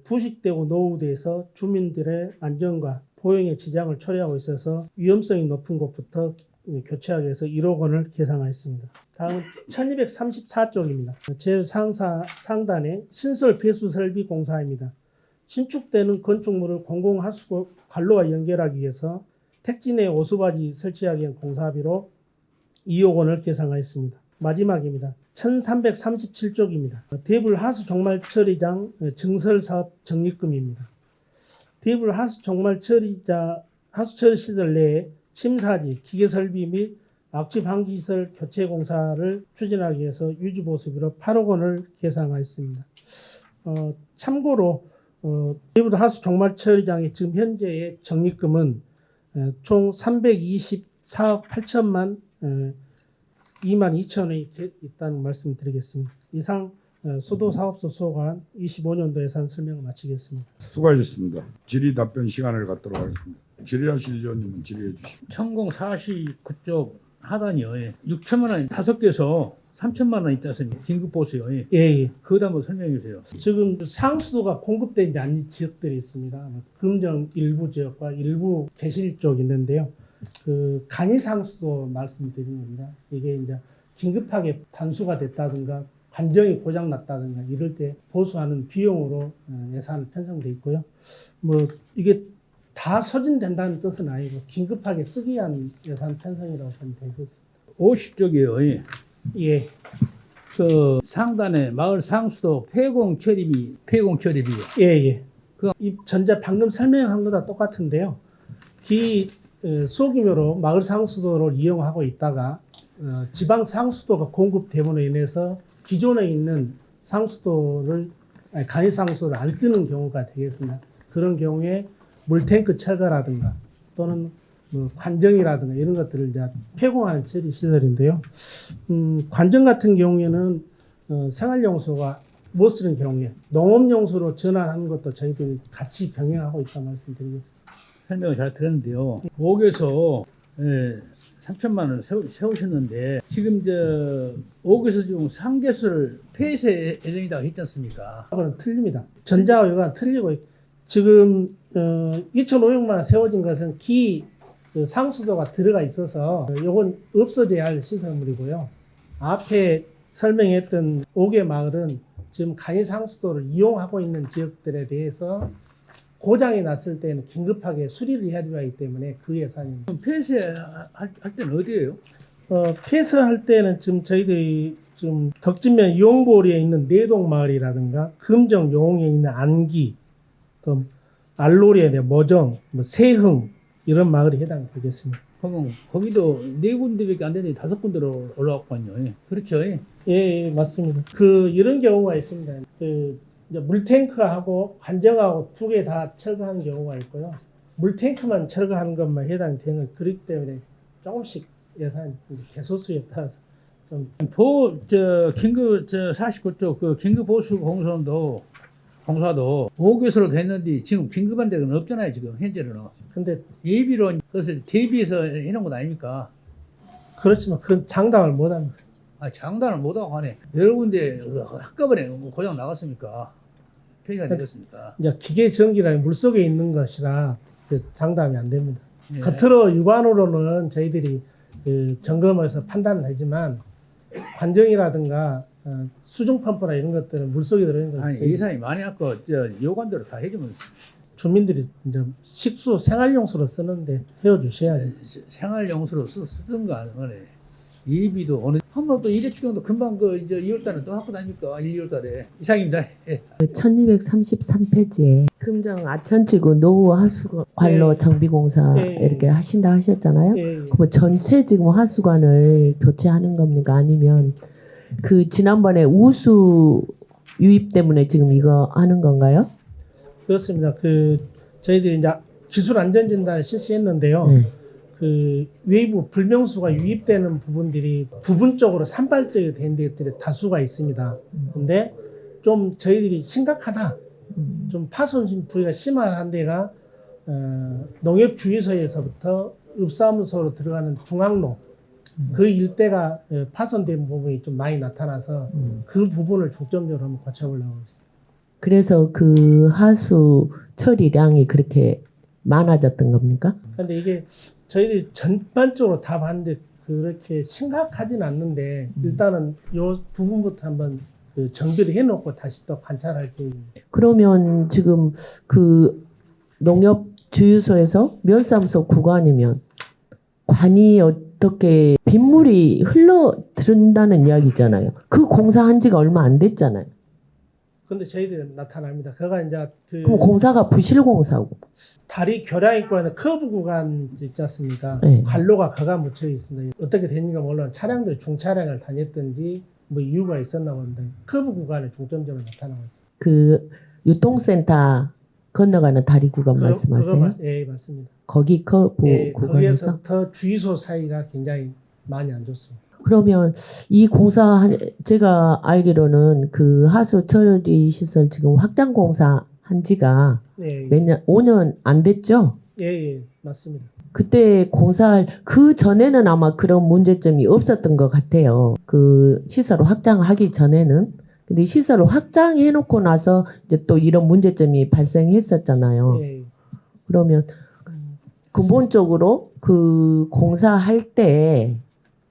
부식되고 노후돼서 주민들의 안전과 보행에 지장을 초래하고 있어서 위험성이 높은 곳부터 교체하기 위해서 1억 원을 계상하였습니다. 다음은 1234쪽입니다. 제상단의 신설 배수 설비 공사입니다. 신축되는 건축물을 공공하수 관로와 연결하기 위해서 택지 내 오수바지 설치하기 위한 공사비로 2억 원을 계상하였습니다. 마지막입니다. 1337쪽입니다. 대불 하수 종말 처리장 증설 사업 적립금입니다. 대불 하수 종말 처리자 하수 처리 시설 내에 심사지, 기계 설비 및 악취 방지 시설 교체 공사를 추진하기 위해서 유지 보수비로 8억 원을 계상하였습니다. 참고로 대불 하수 종말 처리장의 지금 현재의 적립금은 총 324억 8천만 2만 2천 원이 있다는 말씀 드리겠습니다. 이상 수도사업소 소관 25년도 예산 설명을 마치겠습니다. 수고하셨습니다. 질의 답변 시간을 갖도록 하겠습니다. 질의하실 의원님은 질의해 주십시오. 천공 49쪽 하단이요. 6천만 원 5개에서 3천만 원 있지 않습니까? 긴급 보수요. 예. 그것 한번 설명해 주세요. 지금 상수도가 공급되지 않는 지역들이 있습니다. 금정 일부 지역과 일부 개실 쪽 있는데요. 간이 상수도 말씀드리는 겁니다. 이게 이제 긴급하게 단수가 됐다든가 관정이 고장 났다든가 이럴 때 보수하는 비용으로 예산을 편성돼 있고요. 이게 다 소진된다는 뜻은 아니고 긴급하게 쓰기 위한 예산 편성이라고 보면 되겠습니다. 50쪽이요. 예. 상단에 마을 상수도 폐공 처리비요. 예. 이 전자 방금 설명한 거다 똑같은데요. 소규모로 마을 상수도를 이용하고 있다가 지방 상수도가 공급됨으로 인해서 기존에 있는 간이 상수도를 안 쓰는 경우가 되겠습니다. 그런 경우에 물탱크 철거라든가 또는 관정이라든가 이런 것들을 이제 폐공하는 처리 시설인데요. 관정 같은 경우에는 생활용수가 못 쓰는 경우에 농업용수로 전환하는 것도 저희들이 같이 병행하고 있다는 말씀드리겠습니다. 설명을 잘 들었는데요. 5에서 3천만 원 세우셨는데 지금 저 5개소 중 3개소를 폐쇄 예정이라고 했지 않습니까? 그건 틀립니다. 전자와 여가 틀리고 지금 2,500만 원 세워진 것은 그 상수도가 들어가 있어서 이건 없어져야 할 시설물이고요. 앞에 설명했던 5개 마을은 지금 간이 상수도를 이용하고 있는 지역들에 대해서 고장이 났을 때는 긴급하게 수리를 해야 되기 때문에 그 예산입니다. 그럼 폐쇄할 때는 어디예요? 폐쇄할 때는 지금 저희들이 지금 덕진면 이용보리에 있는 내동마을이라든가 금정 용에 있는 안기, 또 알로리에 모정, 세흥 이런 마을이 해당되겠습니다. 그러면 거기도 4군데밖에 안 되는데 5군데로 올라왔거든요. 그렇죠? 예, 맞습니다. 이런 경우가 있습니다. 이제 물탱크하고 관정하고 2개 다 철거하는 경우가 있고요. 물탱크만 철거하는 것만 해당이 되는 그렇기 때문에 조금씩 예산이 개소수에 따라서 좀 긴급 49쪽 그 긴급보수 공사도 5개소로 됐는데 지금 긴급한 데는 없잖아요. 지금 현재는 근데 예비로 그것을 대비해서 해놓은 것 아닙니까? 그렇지만 그런 장담을 못합니다. 장단을 못하고 하네. 여러 군데 한꺼번에 고장 나갔습니까? 폐기가 되겠습니까? 이제 기계 전기랑 물속에 있는 것이라 장담이 안 됩니다. 예. 겉으로 육안으로는 저희들이 점검해서 판단을 하지만 관정이라든가 수중 펌프나 이런 것들은 물속에 들어있는 아니 것들 예산이 많이 아까 요관대로 다 해주면 주민들이 이제 식수 생활용수로 쓰는데 헤어주셔야죠. 생활용수로 쓰든가 하는 거네. 예비도 어느 한번 또 일회추경도 금방 이제 2월달에 또 하고 다니까 1, 2월달에 이상입니다. 예. 1233페이지에 금정 아천지구 노후 하수관로 네. 정비공사 네. 이렇게 하신다 하셨잖아요. 예, 그럼 전체 지금 하수관을 교체하는 겁니까? 아니면 그 지난번에 우수 유입 때문에 지금 이거 하는 건가요? 그렇습니다. 저희들이 이제 기술 안전 진단을 실시했는데요. 네. 외부 불명수가 유입되는 부분들이 부분적으로 산발적이 된 데들이 다수가 있습니다. 근데 좀 저희들이 심각하다, 좀 파손 부위가 심한 데가 농협주유소에서부터 읍사무소로 들어가는 중앙로 그 일대가 파손된 부분이 좀 많이 나타나서 그 부분을 중점적으로 한번 고쳐보려고 합니다. 그래서 그 하수 처리량이 그렇게 많아졌던 겁니까? 근데 이게 저희들이 전반적으로 다 봤는데 그렇게 심각하진 않는데 일단은 이 부분부터 한번 정비를 해놓고 다시 또 관찰할 계획입니다. 그러면 지금 그 농협 주유소에서 면사무소 구간이면 관이 어떻게 빗물이 흘러든다는 이야기잖아요. 그 공사한 지가 얼마 안 됐잖아요. 근데 저희들은 나타납니다. 그가 이제 그럼 공사가 부실공사고. 다리 교량 있고 하는 커브 구간 있지 않습니까? 네. 관로가 그가 묻혀 있습니다. 어떻게 됐는가 몰라 차량들이 중차량을 다녔던지 뭐 이유가 있었나 본데 커브 구간에 중점적으로 나타나고 있습니다. 그 유통센터 건너가는 다리 구간 말씀하세요? 예, 맞습니다. 거기 커브 예, 구간에서? 거기에서부터 주유소 사이가 굉장히 많이 안 좋습니다. 그러면 이 공사 제가 알기로는 그 하수 처리 시설 지금 확장 공사 한 지가 예, 몇 년, 5년 안 됐죠? 예, 맞습니다. 그때 공사할 그 전에는 아마 그런 문제점이 없었던 것 같아요. 그 시설을 확장하기 전에는. 근데 시설을 확장해 놓고 나서 이제 또 이런 문제점이 발생했었잖아요. 예, 그러면 근본적으로 그 공사할 때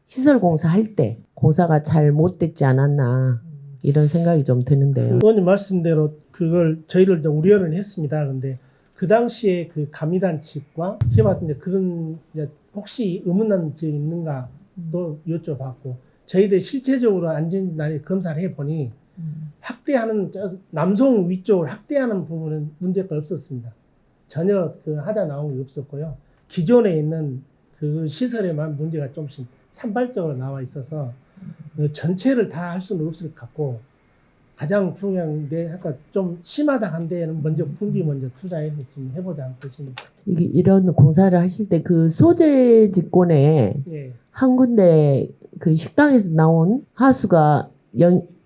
시설 공사할 때 공사가 잘 못됐지 않았나 이런 생각이 좀 드는데요. 의원님 말씀대로 그걸 저희들 좀 우려는 했습니다. 근데 그 당시에 그 감리단칙과 해봤는데 그런 이제 혹시 의문난 점이 있는가도 여쭤봤고 저희들 실체적으로 안전진단에 검사를 해보니 학대하는 남성 위쪽을 학대하는 부분은 문제가 없었습니다. 전혀 그 하자 나온 게 없었고요. 기존에 있는 그 시설에만 문제가 좀씩 산발적으로 나와 있어서 전체를 다 할 수는 없을 것 같고 가장 중요한 게 아까 좀 심하다 한 데에는 먼저 분기 먼저 투자해서 좀 해보자 것입니다. 이런 공사를 하실 때 그 소재 직권에 예. 한 군데 그 식당에서 나온 하수가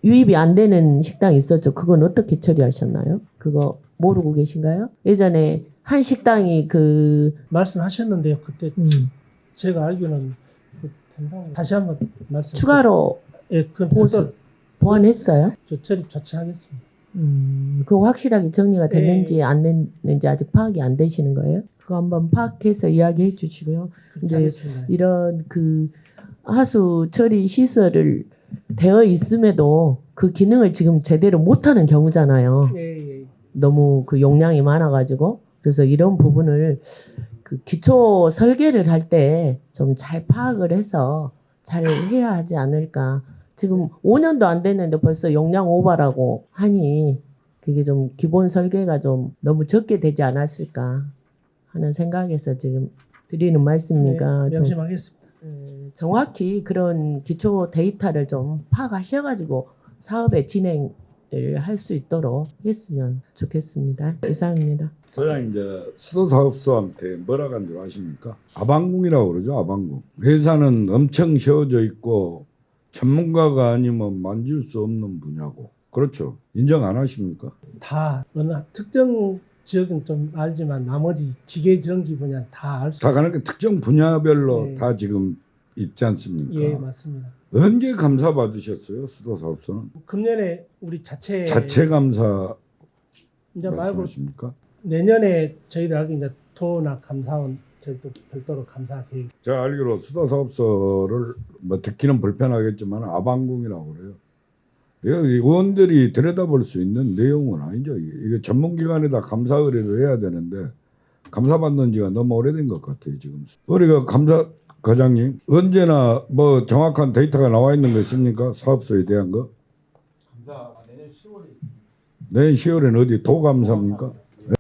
유입이 안 되는 식당이 있었죠. 그건 어떻게 처리하셨나요? 그거 모르고 계신가요? 예전에 한 식당이 말씀하셨는데요. 그때 제가 알기로는 다시 한번 말씀. 추가로 예, 그 보수 별도로 보완했어요? 처리 조치하겠습니다. 그거 확실하게 정리가 됐는지 안 됐는지 아직 파악이 안 되시는 거예요? 그거 한번 파악해서 이야기해 주시고요. 그렇게 이제 하겠습니다. 이런 그 하수 처리 시설을 되어 있음에도 그 기능을 지금 제대로 못하는 경우잖아요. 예, 예. 너무 그 용량이 많아가지고 그래서 이런 부분을 그 기초 설계를 할 때 좀 잘 파악을 해서 잘 해야 하지 않을까. 지금 5년도 안 됐는데 벌써 용량 오버라고 하니 그게 좀 기본 설계가 좀 너무 적게 되지 않았을까 하는 생각에서 지금 드리는 말씀이니까 네, 좀 명심하겠습니다. 정확히 그런 기초 데이터를 좀 파악하셔가지고 사업의 진행을 할 수 있도록 했으면 좋겠습니다. 이상입니다. 소장 이제 수도사업소한테 뭐라고 한 줄 아십니까? 아방궁이라고 그러죠. 아방궁. 회사는 엄청 쉬워져 있고 전문가가 아니면 만질 수 없는 분야고. 그렇죠. 인정 안 하십니까? 다 어느 특정 지역은 좀 알지만 나머지 기계 전기 분야는 다 알 수. 다 그러니까 특정 분야별로 네. 다 지금 있지 않습니까? 예, 맞습니다. 언제 감사 받으셨어요? 수도사업소는? 금년에 우리 자체 감사 이제 말고 말씀하십니까? 내년에 저희들 하기 이제 도나 감사원 저희도 별도로 감사 계획. 제가 알기로 수도사업소를 뭐 듣기는 불편하겠지만 아방궁이라고 그래요. 이거 의원들이 들여다볼 수 있는 내용은 아니죠. 이게 전문기관에다 감사 의뢰를 해야 되는데 감사받는 지가 너무 오래된 것 같아요. 지금 우리가 과장님 언제나 뭐 정확한 데이터가 나와 있는 거 있습니까? 사업소에 대한 거? 감사 내년 10월에 내년 10월에는 어디 도감사입니까?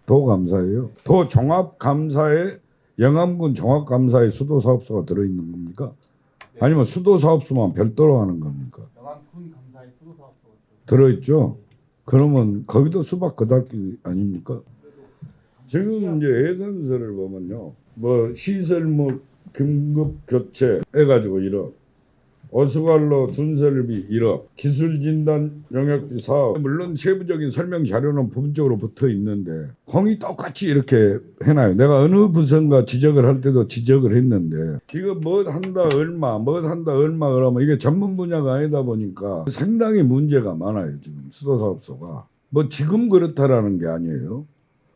도감사예요. 도종합감사에 영암군 종합감사에 수도사업소가 들어있는 겁니까? 아니면 수도사업소만 별도로 하는 겁니까? 영암군 감사의 수도사업소가 들어있죠. 그러면 거기도 수박 그닥기 아닙니까? 지금 이제 예산서를 보면요, 뭐 시설물 긴급 교체 해가지고 1억, 어수관로 준설비 1억, 기술진단 영역비 사업. 물론 세부적인 설명 자료는 부분적으로 붙어 있는데 공이 똑같이 이렇게 해놔요. 내가 어느 부서인가 지적을 할 때도 지적을 했는데 이거 뭐 한다 얼마 그러면 이게 전문 분야가 아니다 보니까 상당히 문제가 많아요. 지금 수도사업소가 뭐 지금 그렇다라는 게 아니에요.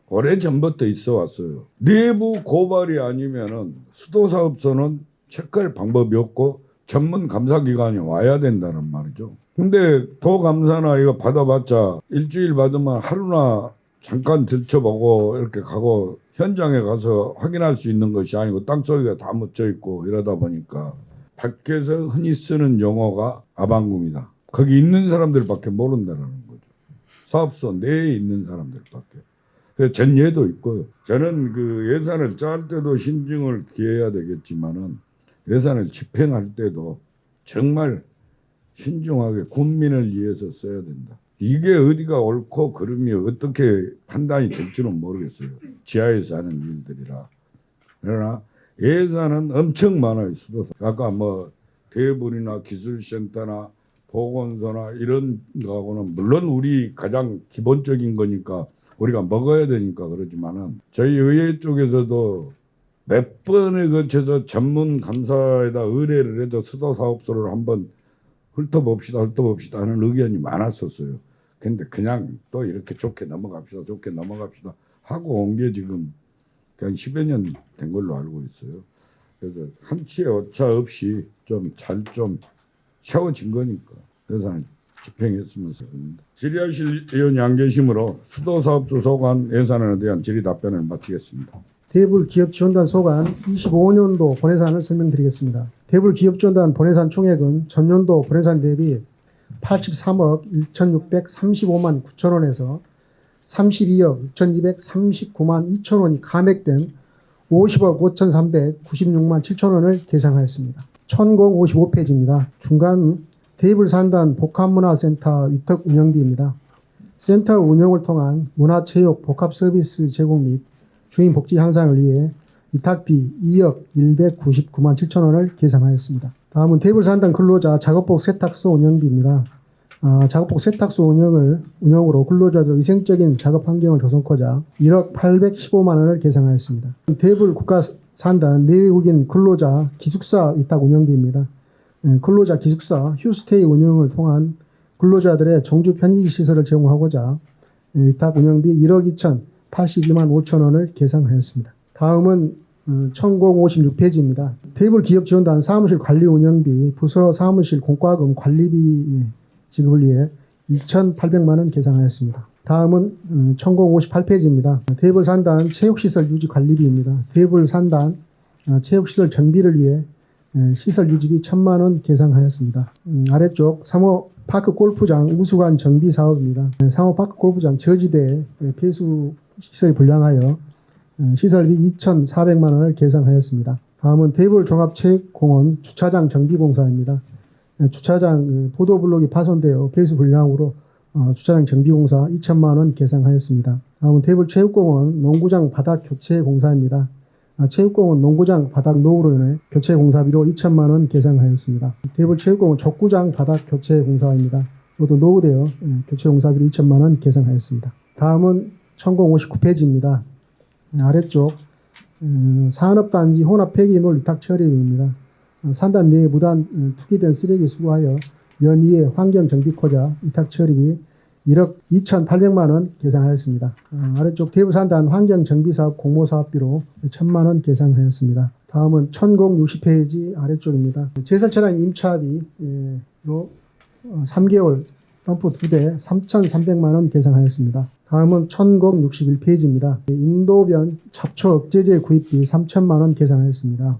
오래전부터 있어 왔어요. 내부 고발이 아니면은 수도사업소는 체크할 방법이 없고 전문 감사기관이 와야 된다는 말이죠. 근데 도감사나 이거 받아봤자 일주일 받으면 하루나 잠깐 들춰보고 이렇게 가고 현장에 가서 확인할 수 있는 것이 아니고 땅속에 다 묻혀 있고 이러다 보니까 밖에서 흔히 쓰는 용어가 아방궁이다. 거기 있는 사람들밖에 모른다는 거죠. 사업소 내에 있는 사람들밖에. 그 전예도 있고요. 저는 그 예산을 짤 때도 신중을 기해야 되겠지만은 예산을 집행할 때도 정말 신중하게 국민을 위해서 써야 된다. 이게 어디가 옳고 그름이 어떻게 판단이 될지는 모르겠어요. 지하에서 하는 일들이라. 그러나 예산은 엄청 많아요. 수도사. 아까 뭐 대불이나 기술센터나 보건소나 이런 거하고는 물론 우리 가장 기본적인 거니까 우리가 먹어야 되니까 그러지만은 저희 의회 쪽에서도 몇 번에 거쳐서 전문 감사에다 의뢰를 해도 수도사업소를 한번 훑어봅시다 하는 의견이 많았었어요. 근데 그냥 또 이렇게 좋게 넘어갑시다 하고 온 게 지금 그냥 10여 년 된 걸로 알고 있어요. 그래서 한치의 오차 없이 좀 잘 좀 세워진 거니까 예산 집행했으면 좋겠습니다. 질의하실 의원이 안 계시므로 수도사업소 소관 예산안에 대한 질의 답변을 마치겠습니다. 대불 기업지원단 소관 25년도 본예산을 설명드리겠습니다. 대불 기업지원단 본예산 총액은 전년도 본예산 대비 83억 1,635만 9천 원에서 32억 6,239만 2천 원이 감액된 50억 5,396만 7천 원을 계산하였습니다. 1055페이지입니다. 중간 대불 산단 복합문화센터 위탁 운영비입니다. 센터 운영을 통한 문화체육 복합 서비스 제공 및 주민 복지 향상을 위해 위탁비 2억 199만 7천 원을 계산하였습니다. 다음은 대불 산단 근로자 작업복 세탁소 운영비입니다. 작업복 세탁소 운영으로 근로자들 위생적인 작업 환경을 조성하고자 1억 815만 원을 계상하였습니다. 대불 국가산단 내외국인 근로자 기숙사 위탁 운영비입니다. 근로자 기숙사 휴스테이 운영을 통한 근로자들의 정주 편의 시설을 제공하고자 위탁 운영비 1억 2,082만 5천 원을 계상하였습니다. 다음은 1056페이지입니다. 대불 기업 지원단 사무실 관리 운영비 부서 사무실 공과금 관리비 지급을 위해 2,800만 원 계상하였습니다. 다음은 1058페이지입니다. 대불산단 체육시설 유지 관리비입니다. 대불산단 체육시설 정비를 위해 시설 유지비 1,000만 원 계상하였습니다. 아래쪽 상호 파크 골프장 우수관 정비 사업입니다. 상호 파크 골프장 저지대 폐수 시설이 불량하여 시설비 2,400만 원을 계상하였습니다. 다음은 대불 종합체육공원 주차장 정비 공사입니다. 주차장 보도블록이 파손되어 폐수 불량으로 주차장 정비 공사 2,000만 원 계상하였습니다. 다음은 대불 체육공원 농구장 바닥 교체 공사입니다. 체육공원 농구장 바닥 노후로 인해 교체 공사비로 2,000만 원 계상하였습니다. 대불 체육공원 족구장 바닥 교체 공사입니다. 이것도 노후되어 교체 공사비로 2,000만 원 계상하였습니다. 다음은 1059페이지입니다. 아래쪽 산업단지 혼합 폐기물 위탁 처리입니다. 산단 내에 무단 투기된 쓰레기 수거하여 연 2회 환경 정비코자 위탁 처리비 1억 2,800만 원 계상하였습니다. 아래쪽 대부산단 환경 정비사업 공모사업비로 1,000만 원 계상하였습니다. 다음은 1060페이지 아래쪽입니다. 제설차량 임차비로 3개월 덤프 2대 3,300만 원 계상하였습니다. 다음은 1061페이지입니다. 인도변 잡초 억제제 구입비 3,000만 원 계상하였습니다.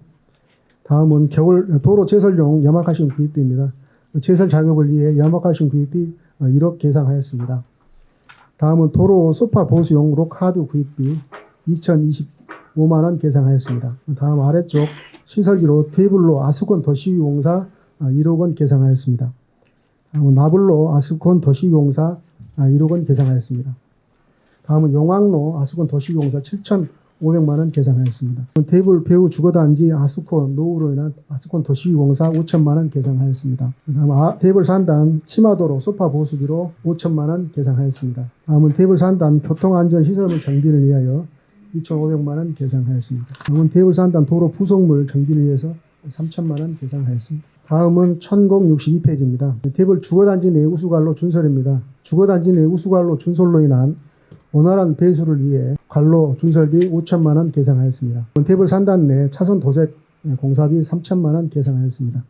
다음은 겨울 도로 제설용 염화칼슘 구입비입니다. 제설 작업을 위해 염화칼슘 구입비 1억 계상하였습니다. 다음은 도로 소파 보수용 록하드 구입비 2,025만 원 계상하였습니다. 다음 아래쪽 시설비로 테이블로 아스콘 도시공사 1억 원 계상하였습니다. 다음은 나블로 아스콘 도시공사 1억 원 계상하였습니다. 다음은 용왕로 아스콘 도시공사 7,500만 원 계상하였습니다. 대불 배우 주거단지 아스콘 노후로 인한 아스콘 도시공사 5,000만 원 계상하였습니다. 다음 대불 산단 치마도로 소파 보수비로 5,000만 원 계상하였습니다. 다음은 대불 산단 교통안전시설물 정비를 위하여 2,500만 원 계상하였습니다. 다음은 대불 산단 도로 부속물 정비를 위해서 3,000만 원 계상하였습니다. 다음은 1062페이지입니다. 대불 주거단지 내 우수관로 준설입니다. 주거단지 내 우수관로 준설로 인한 원활한 배수를 위해 관로 준설비 5,000만 원 계상하였습니다. 대불 산단 내 차선 도색 공사비 3,000만 원 계상하였습니다.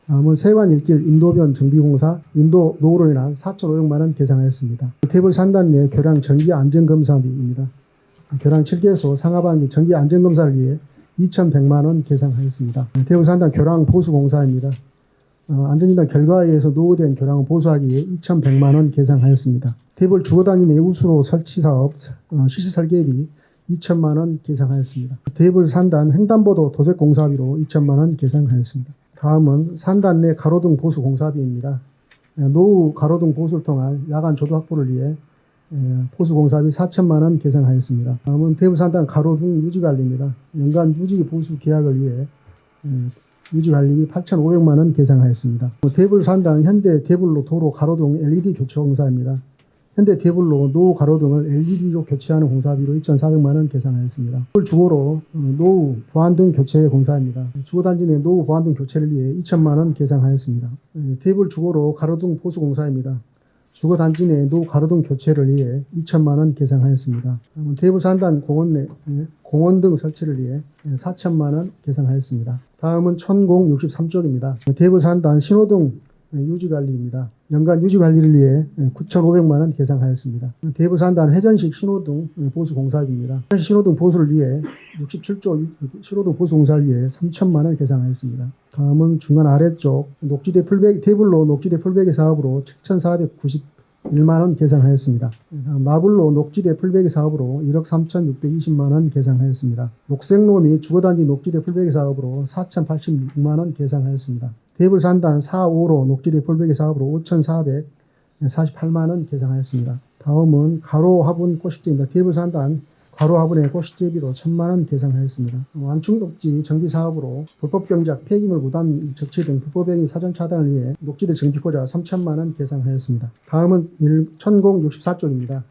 다음은 세관일길 인도변 정비공사 인도 노후로 인한 4,500만 원 계상하였습니다. 대불 산단 내 교량 정기 안전검사비입니다. 교량 7개소 상하반기 정기 안전검사를 위해 2,100만 원 계상하였습니다. 대불 산단 교량 보수공사입니다. 안전진단 결과에 의해서 노후된 교량을 보수하기 위해 2,100만 원 계상하였습니다. 대불 주거단지 내 우수로 설치사업 실시 설계비 2,000만 원 계상하였습니다. 대불 산단 횡단보도 도색 공사비로 2,000만 원 계상하였습니다. 다음은 산단 내 가로등 보수 공사비입니다. 노후 가로등 보수를 통한 야간 조도 확보를 위해 보수 공사비 4,000만 원 계상하였습니다. 다음은 대불 산단 가로등 유지관리입니다. 연간 유지 보수 계약을 위해 유지관리비 8,500만 원 계상하였습니다. 대불 산단 현대 대불로 도로 가로등 LED 교체 공사입니다. 현대 대불로 노후 가로등을 LED로 교체하는 공사비로 2,400만 원 계상하였습니다. 대불 주거로 노후 보안등 교체 공사입니다. 주거단지 내 노후 보안등 교체를 위해 2,000만 원 계상하였습니다. 대불 주거로 가로등 보수 공사입니다. 주거단지 내 노후 가로등 교체를 위해 2,000만 원 계상하였습니다. 대불 산단 공원 내 공원등 설치를 위해 4,000만 원 계상하였습니다. 다음은 1063쪽입니다. 대불 산단 신호등 유지관리입니다. 연간 유지관리를 위해 9,500만 원 계상하였습니다. 대불 산단 회전식 신호등 보수 공사비입니다. 회전식 신호등 보수를 위해 67조 신호등 보수 공사를 위해 3,000만 원 계상하였습니다. 다음은 중간 아래쪽 녹지대 풀베개 대불로 녹지대 풀베개 사업으로 7,491만 원 계상하였습니다. 나불로 녹지대 풀베개 사업으로 1억 3,620만 원 계상하였습니다. 녹색로 및 주거단지 녹지대 풀베개 사업으로 4,086만 원 계상하였습니다. 대불 산단 4.5로 녹지대 풀베개 사업으로 5,448만 원 계상하였습니다. 다음은 가로 화분 꼬식제입니다. 대불 산단 가로 화분에 고시제비로 1,000만 원 계상하였습니다. 완충독지 정비사업으로 불법 경작, 폐기물 무단 적치 등 불법행위 사전 차단을 위해 녹지를 정비고자 3,000만 원 계상하였습니다. 다음은 1064쪽입니다.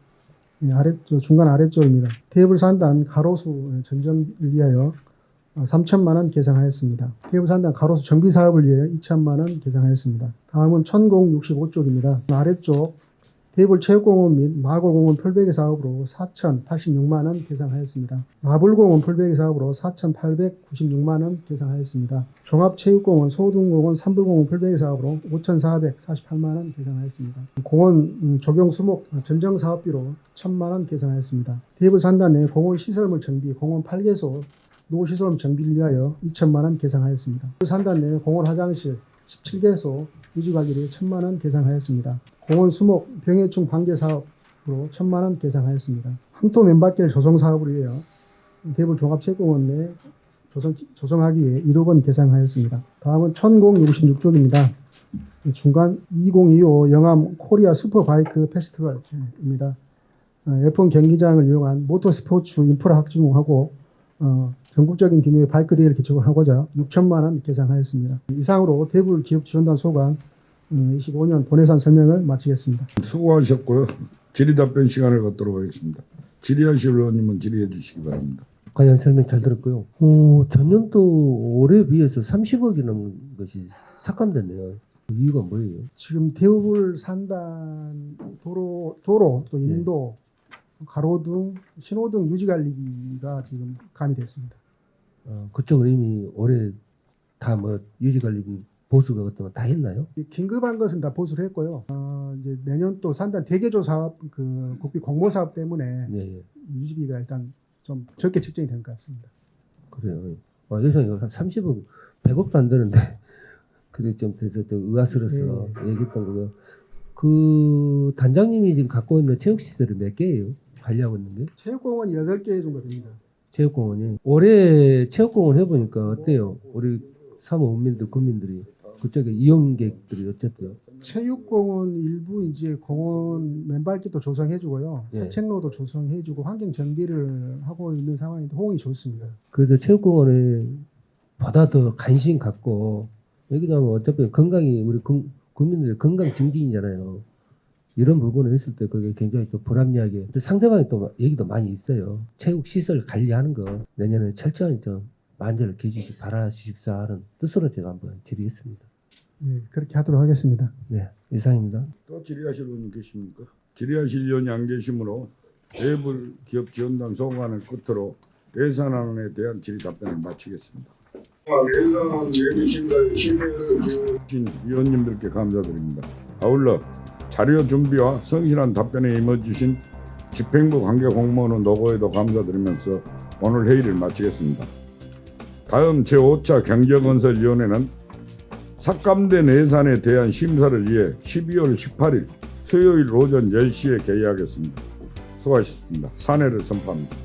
중간 아래쪽입니다. 테이블 산단 가로수 전정을 위하여 3,000만 원 계상하였습니다. 테이블 산단 가로수 정비 사업을 위해 2,000만 원 계상하였습니다. 다음은 1065쪽입니다. 아래쪽 테이블 체육공원 및 마골공원 풀베개 사업으로 4,086만 원 계상하였습니다. 마블공원 풀베개 사업으로 4,896만 원 계상하였습니다. 종합체육공원, 소등공원, 산불공원 풀베개 사업으로 5,448만 원 계상하였습니다. 공원 조경 수목 전정 사업비로 1,000만 원 계상하였습니다. 테이블 산단 내 공원 시설물 정비, 공원 8개소 노시설물 정비를 위하여 2,000만 원 계상하였습니다. 산단 내 공원 화장실 17개소 유지관리를 1,000만 원 계상하였습니다. 공원 수목 병해충 방제 사업으로 1,000만 원 계상하였습니다. 항토 맨바길 조성 사업을 위하여 테이블 종합체육공원 내 조성하기 위해 1억 원 계상하였습니다. 다음은 1066쪽입니다. 중간 2025 영암 코리아 슈퍼바이크 페스티벌입니다. F1 경기장을 이용한 모터스포츠 인프라 확충하고 전국적인 규모의 바이크 대회를 개최하고자 6,000만 원 계상하였습니다. 이상으로 대불 기업 지원단 소관 25년 본예산 설명을 마치겠습니다. 수고하셨고요. 질의답변 시간을 갖도록 하겠습니다. 질의하실 의원님은 질의해 주시기 바랍니다. 관련 설명 잘 들었고요. 전년도 올해에 비해서 30억이 넘는 것이 삭감됐네요. 이유가 뭐예요? 지금 대불 산단 도로 또 인도 가로등 신호등 유지관리비가 지금 가미됐습니다. 그쪽은 이미 올해 다 뭐 유지관리비 보수가 같은 거 다 했나요? 긴급한 것은 다 보수를 했고요. 이제 내년 또 산단 대개조 사업 그 국비 공모 사업 때문에 네. 유지비가 일단 좀 적게 책정이 된 것 같습니다. 그래요. 예산이 한 30억, 100억도 안 되는데 그게 좀 돼서 좀 의아스러워서 얘기했던 거고요. 그 단장님이 지금 갖고 있는 체육시설이 몇 개예요? 관리하고 있는 게? 체육공원 8개 정도 됩니다. 체육공원이. 올해 체육공원 해보니까 어때요? 우리 사모민들, 국민들이 그쪽에 이용객들이 어쨌대요? 체육공원 일부 이제 공원 맨발길도 조성해주고요. 예. 산책로도 조성해주고 환경 정비를 하고 있는 상황인데 호응이 좋습니다. 그래서 체육공원에 보다 더 관심 갖고 여기도 하면 어차피 건강이 우리 국민들의 건강 증진이잖아요. 이런 부분을 했을 때 그게 굉장히 또 불합리하게 상대방이 또 얘기도 많이 있어요. 체육 시설 관리하는 거 내년에 철저히 좀 만전을 기해주시 바라주십사 하는 뜻으로 제가 한번 질의했습니다. 네, 그렇게 하도록 하겠습니다. 네, 이상입니다. 또 질의하실 의원님 계십니까? 질의하실 의원이 안 계시므로 대불 기업 지원단 소관을 끝으로 예산안에 대한 질의 답변을 마치겠습니다. 예산안 내리신다의 신뢰를 주신 위원님들께 감사드립니다. 아울러 자료 준비와 성실한 답변에 임해주신 집행부 관계 공무원 노고에도 감사드리면서 오늘 회의를 마치겠습니다. 다음 제5차 경제건설위원회는 삭감된 예산에 대한 심사를 위해 12월 18일 수요일 오전 10시에 개의하겠습니다. 수고하셨습니다. 산회를 선포합니다.